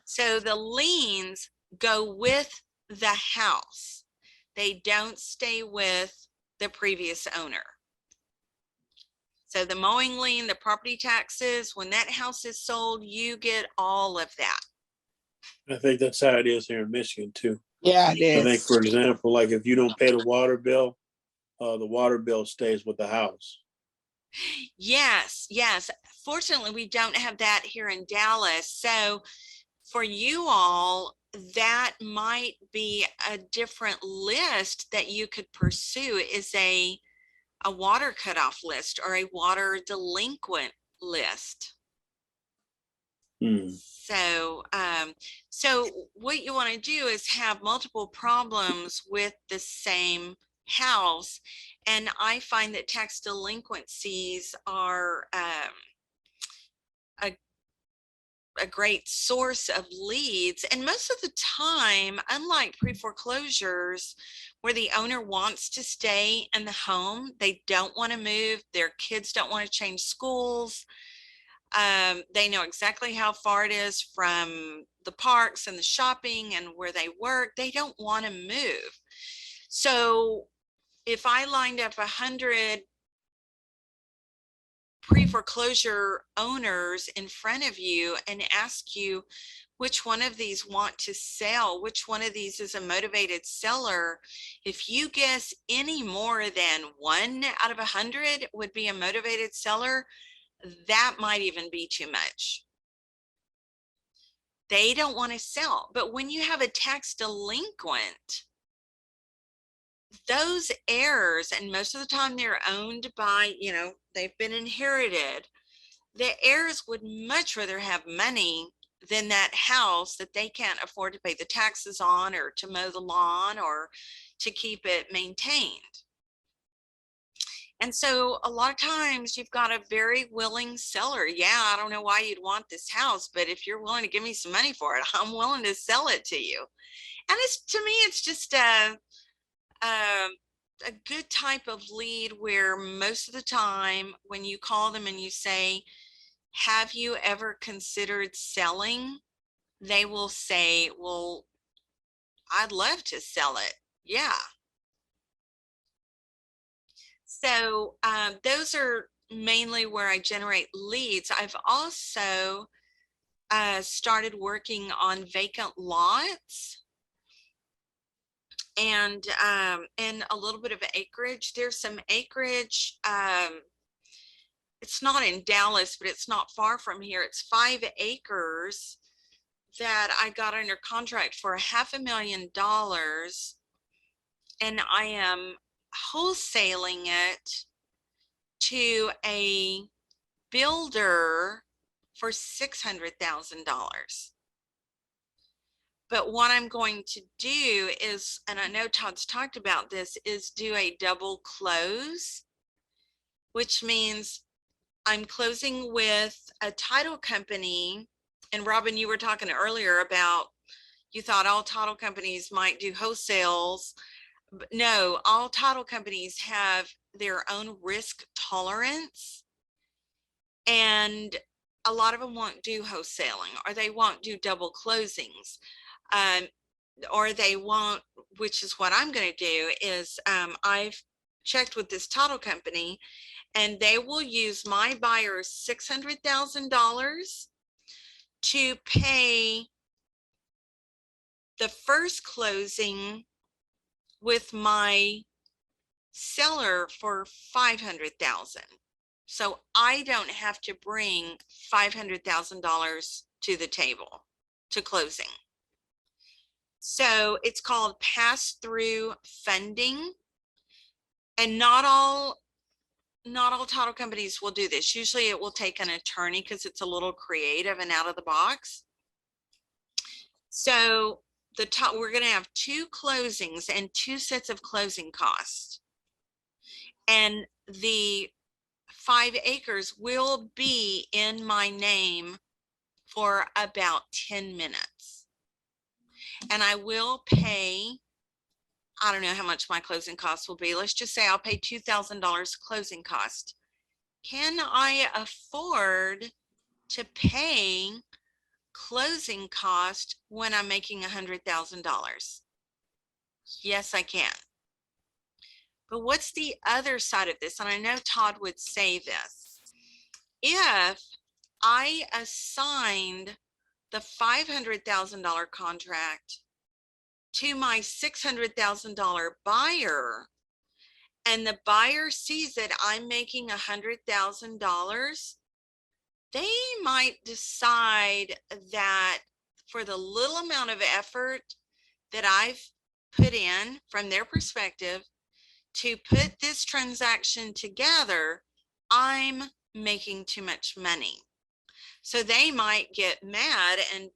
So the liens go with the house. They don't stay with the previous owner. So the mowing lien, the property taxes, when that house is sold, you get all of that. I think that's how it is here in Michigan too. Yeah, it I think, is. for example, like if you don't pay the water bill, the water bill stays with the house. Yes, yes. Fortunately, we don't have that here in Dallas. So for you all, that might be a different list that you could pursue, is a water cutoff list or a water delinquent list. Hmm. So what you want to do is have multiple problems with the same house. And I find that tax delinquencies are a great source of leads. And most of the time, unlike pre-foreclosures, where the owner wants to stay in the home, they don't want to move, their kids don't want to change schools. They know exactly how far it is from the parks and the shopping and where they work. They don't want to move. So if I lined up 100 pre-foreclosure owners in front of you and ask you which one of these want to sell, which one of these is a motivated seller, if you guess any more than 1 out of 100 would be a motivated seller, that might even be too much. They don't want to sell. But when you have a tax delinquent, those heirs, and most of the time they're owned by, they've been inherited, the heirs would much rather have money than that house that they can't afford to pay the taxes on, or to mow the lawn, or to keep it maintained. And so a lot of times you've got a very willing seller. Yeah, I don't know why you'd want this house, but if you're willing to give me some money for it, I'm willing to sell it to you. And to me, it's just a good type of lead, where most of the time when you call them and you say, have you ever considered selling? They will say, well, I'd love to sell it. Yeah. So those are mainly where I generate leads. I've also started working on vacant lots and a little bit of acreage. There's some acreage. It's not in Dallas, but it's not far from here. It's 5 acres that I got under contract for $500,000, and I am wholesaling it to a builder for $600,000. But what I'm going to do is, and I know Todd's talked about this, is do a double close, which means I'm closing with a title company. And Robin, you were talking earlier about, you thought all title companies might do wholesales. But no, all title companies have their own risk tolerance, and a lot of them won't do wholesaling, or they won't do double closings, or they won't, which is what I'm going to do, is I've checked with this title company, and they will use my buyer's $600,000 to pay the first closing with my seller for $500,000. So I don't have to bring $500,000 to the table to closing. So it's called pass-through funding, and not all title companies will do this. Usually it will take an attorney because it's a little creative and out of the box. So we're going to have 2 closings and 2 sets of closing costs. And the 5 acres will be in my name for about 10 minutes. And I will pay, I don't know how much my closing costs will be. Let's just say I'll pay $2,000 closing cost. Can I afford to pay closing cost when I'm making $100,000? Yes, I can. But what's the other side of this? And I know Todd would say this. If I assigned the $500,000 contract to my $600,000 buyer, and the buyer sees that I'm making $100,000, they might decide that for the little amount of effort that I've put in from their perspective to put this transaction together, I'm making too much money. So they might get mad and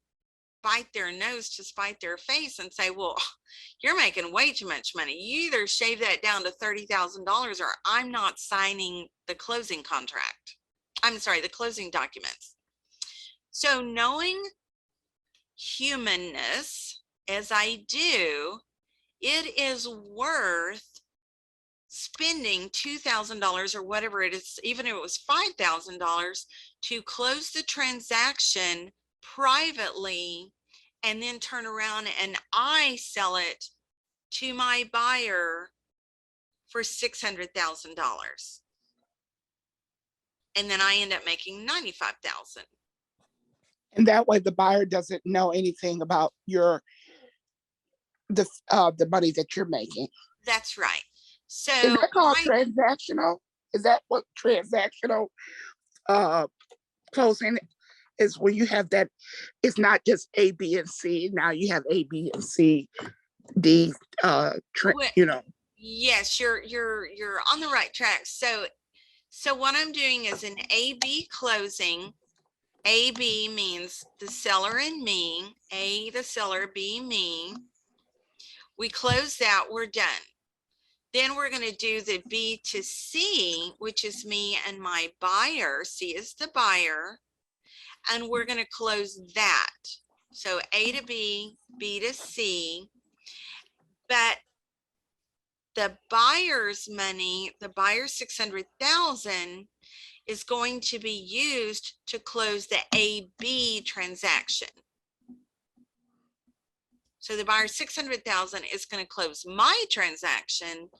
bite their nose to spite their face and say, well, you're making way too much money. You either shave that down to $30,000 or I'm not signing the closing contract. I'm sorry, the closing documents. So knowing humanness as I do, it is worth spending $2,000 or whatever it is, even if it was $5,000, to close the transaction privately and then turn around and I sell it to my buyer for $600,000. And then I end up making $95,000. And that way the buyer doesn't know anything about the money that you're making. That's right. So Is that called transactional? Is that what transactional closing is, when you have that? It's not just A, B, and C. Now you have A, B, and C, D. Yes, you're on the right track. So what I'm doing is an A-B closing. A-B means the seller and me. A, the seller, B, me. We close that, we're done. Then we're going to do the B to C, which is me and my buyer. C is the buyer. And we're going to close that. So A to B, B to C. But the buyer's money, the buyer's $600,000 is going to be used to close the AB transaction. So the buyer's $600,000 is going to close my transaction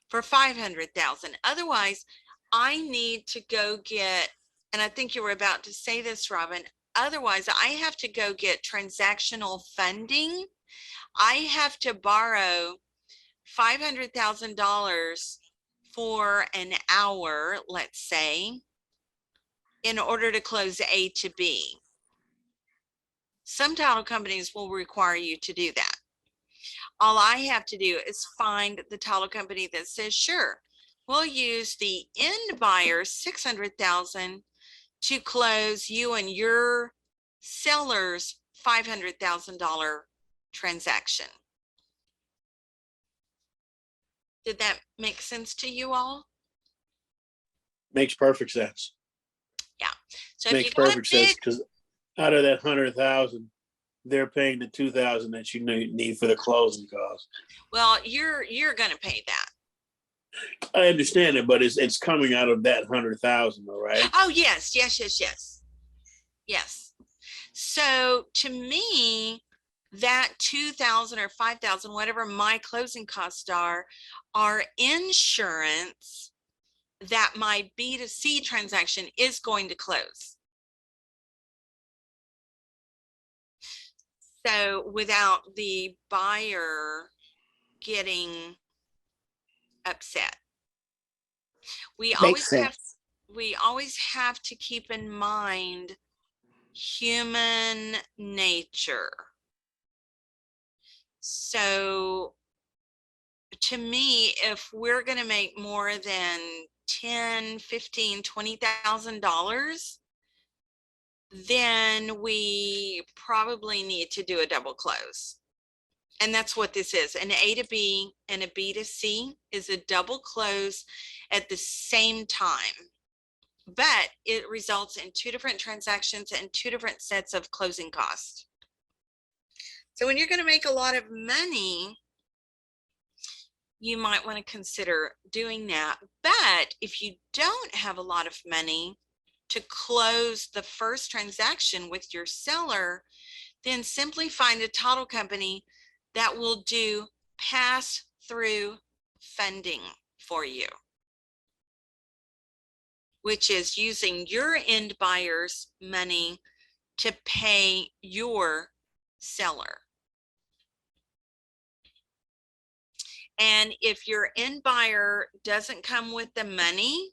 for $500,000. Otherwise, I need to go get, and I think you were about to say this, Robin. Otherwise, I have to go get transactional funding. I have to borrow $500,000 for an hour, let's say, in order to close A to B. Some title companies will require you to do that. All I have to do is find the title company that says, sure, we'll use the end buyer's $600,000 to close you and your seller's $500,000 transaction. Did that make sense to you all? Makes perfect sense. Yeah. So Makes if you got perfect sense, because out of that 100,000, they're paying the 2,000 that you need for the closing costs. well, you're going to pay that. I understand it, but it's coming out of that 100,000, all right? Oh, yes. Yes. So to me, that 2,000 or 5,000, whatever my closing costs are insurance that my B2C transaction is going to close. So without the buyer getting upset. We always have to keep in mind human nature. So to me, if we're going to make more than $10,000, $15,000, $20,000, then we probably need to do a double close. And that's what this is. An A to B and a B to C is a double close at the same time. But it results in two different transactions and two different sets of closing costs. So when you're going to make a lot of money, you might want to consider doing that. But if you don't have a lot of money to close the first transaction with your seller, then simply find a title company that will do pass-through funding for you, which is using your end buyer's money to pay your seller. And if your end buyer doesn't come with the money,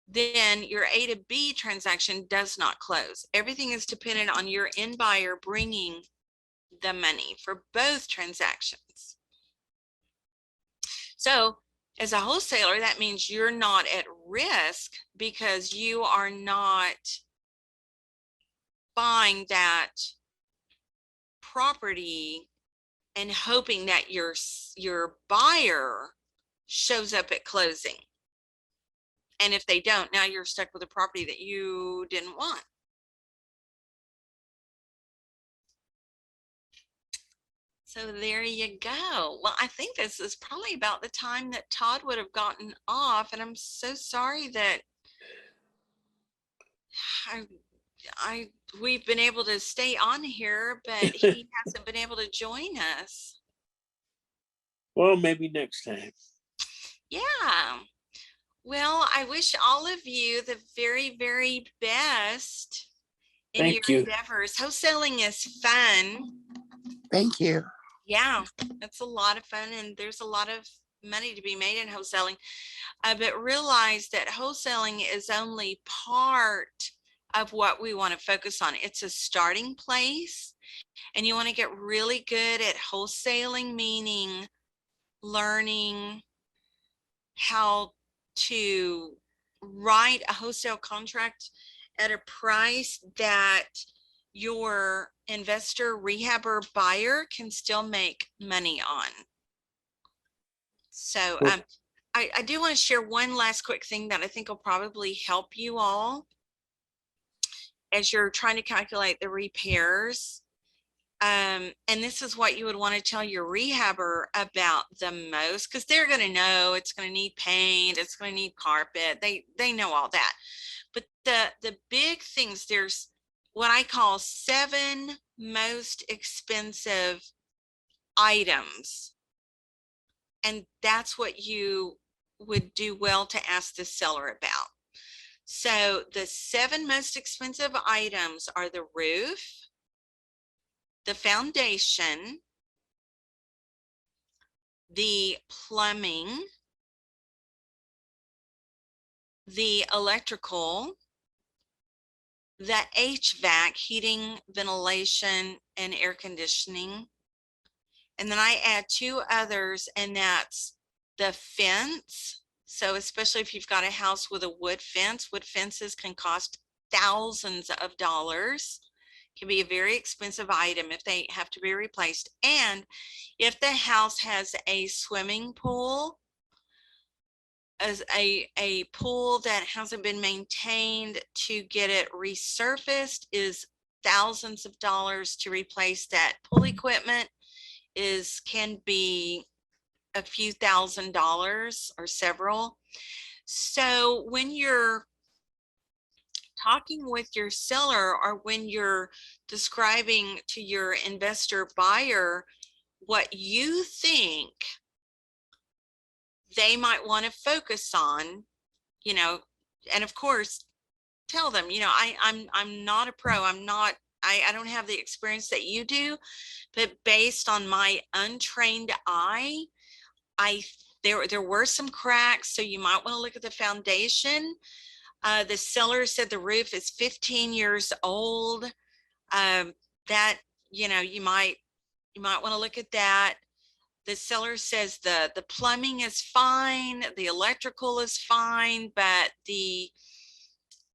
then your A to B transaction does not close. Everything is dependent on your end buyer bringing the money for both transactions. So as a wholesaler, that means you're not at risk because you are not buying that property and hoping that your buyer shows up at closing. And if they don't, now you're stuck with a property that you didn't want. So there you go. Well, I think this is probably about the time that Todd would have gotten off, and I'm so sorry that we've been able to stay on here, but he hasn't been able to join us. Well, maybe next time. Yeah. Well, I wish all of you the very, very best in Thank your you. endeavors. Wholesaling is fun. Thank you. Yeah, it's a lot of fun, and there's a lot of money to be made in wholesaling. But realize that wholesaling is only part of what we want to focus on. It's a starting place, and you want to get really good at wholesaling, meaning learning how to write a wholesale contract at a price that your investor, rehabber, buyer can still make money on. So I do want to share one last quick thing that I think will probably help you all as you're trying to calculate the repairs. And this is what you would want to tell your rehabber about the most, because they're going to know it's going to need paint, it's going to need carpet. They know all that. But the big things, there's what I call 7 most expensive items. And that's what you would do well to ask the seller about. So the 7 most expensive items are the roof, the foundation, the plumbing, the electrical, the HVAC, heating, ventilation, and air conditioning. And then I add 2 others, and that's the fence. So especially if you've got a house with a wood fences can cost thousands of dollars. Can be a very expensive item if they have to be replaced. And if the house has a swimming pool, as a pool that hasn't been maintained, to get it resurfaced is thousands of dollars. To replace that pool equipment can be a few $1,000s or several. So when you're talking with your seller, or when you're describing to your investor buyer what you think they might want to focus on, you know, and of course tell them, you know, I'm not a pro, I don't have the experience that you do, but based on my untrained eye, there were some cracks, so you might want to look at the foundation. The seller said the roof is 15 years old. That, you know, you might want to look at that. The seller says the plumbing is fine, the electrical is fine, but the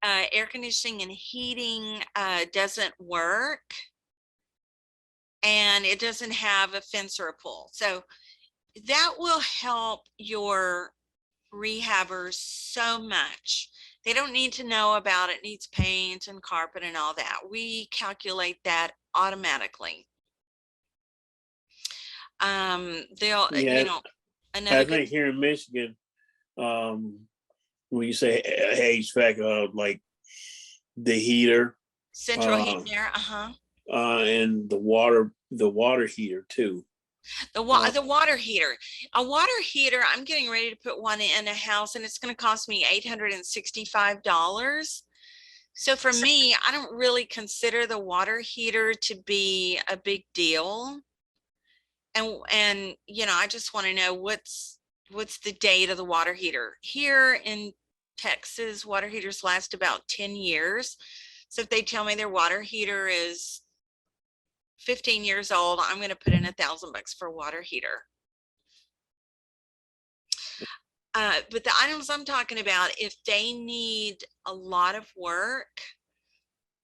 air conditioning and heating doesn't work, and it doesn't have a fence or a pool. So that will help your rehabbers so much. They don't need to know about it needs paint and carpet and all that. We calculate that automatically. They'll, Yeah, you know, I think here in Michigan, when you say HVAC, like the heater, central heat there, and the water heater too. The water heater. A water heater, I'm getting ready to put one in a house, and it's going to cost me $865. So for me, I don't really consider the water heater to be a big deal. And you know, I just want to know what's the date of the water heater. Here in Texas, water heaters last about 10 years. So if they tell me their water heater is 15 years old, I'm going to put in $1,000 for a water heater. But the items I'm talking about, if they need a lot of work,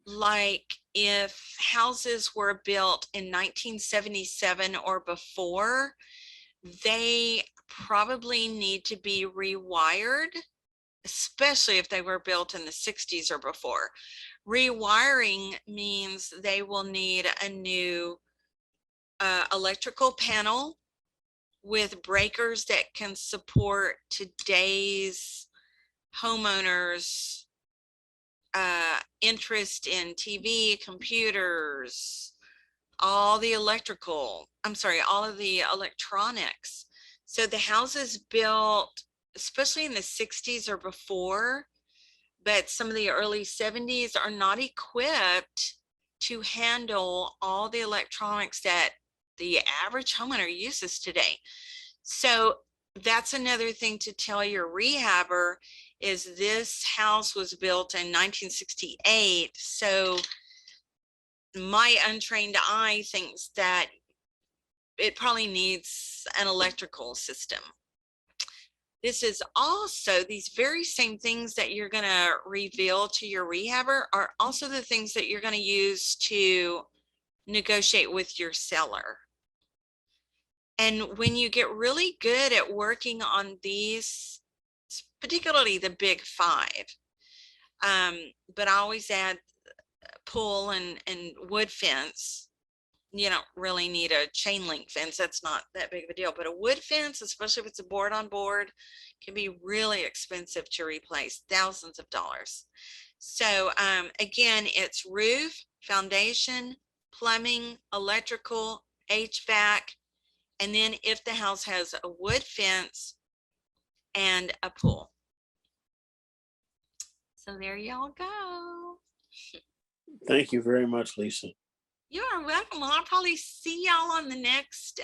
like if houses were built in 1977 or before, they probably need to be rewired, especially if they were built in the 60s or before. Rewiring means they will need a new electrical panel with breakers that can support today's homeowners' interest in TV, computers, all the all of the electronics. So the houses built, especially in the 60s or before, but some of the early 70s are not equipped to handle all the electronics that the average homeowner uses today. So that's another thing to tell your rehabber is this house was built in 1968. So my untrained eye thinks that it probably needs an electrical system. This is also, these very same things that you're going to reveal to your rehabber are also the things that you're going to use to negotiate with your seller. And when you get really good at working on these, particularly the big five, but I always add pool and wood fence. You don't really need a chain link fence. That's not that big of a deal, but a wood fence, especially if it's a board on board, can be really expensive to replace, thousands of dollars. So again, it's roof, foundation, plumbing, electrical, HVAC, and then if the house has a wood fence and a pool. So there y'all go. Thank you very much, Lisa. You are welcome. Well, I'll probably see y'all on the next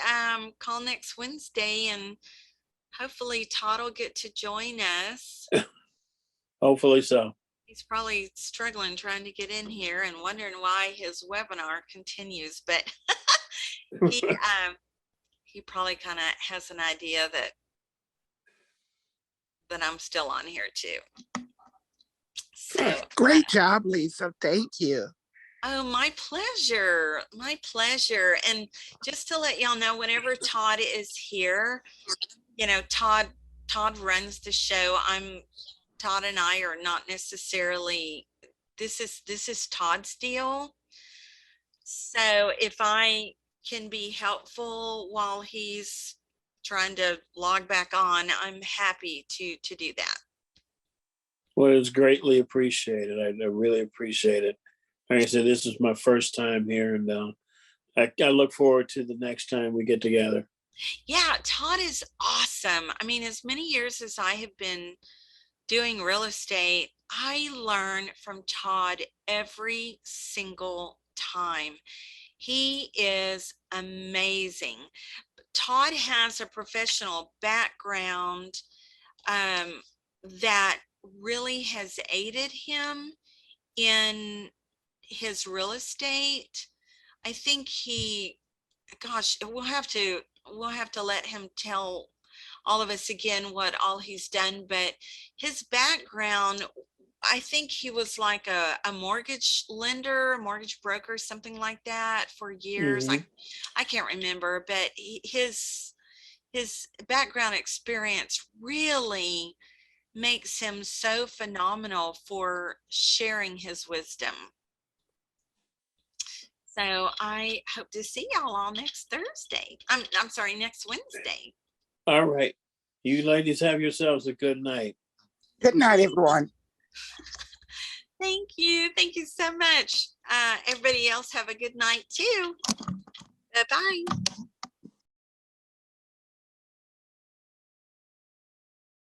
call next Wednesday, and hopefully Todd will get to join us. Hopefully so. He's probably struggling trying to get in here and wondering why his webinar continues, but he probably kind of has an idea that I'm still on here too. So Great job, Lisa. Thank you. oh, my pleasure. My pleasure. And just to let y'all know, whenever Todd is here, you know, Todd runs the show. Todd and I are not necessarily, this is Todd's deal. So if I can be helpful while he's trying to log back on, I'm happy to do that. Well, it's greatly appreciated. I really appreciate it. Like I said, this is my first time here, and I look forward to the next time we get together. Yeah, Todd is awesome. I mean, as many years as I have been doing real estate, I learn from Todd every single time. He is amazing. Todd has a professional background that really has aided him in his real estate. I think gosh, we'll have to let him tell all of us again what all he's done, but his background, I think he was like a mortgage lender, a mortgage broker, something like that for years. Mhm. I can't remember, but his background experience really makes him so phenomenal for sharing his wisdom. So I hope to see y'all all next Thursday. I'm sorry, next Wednesday. All right. You ladies have yourselves a good night. Good night, everyone. Thank you. Thank you so much. Everybody else have a good night too. Bye-bye.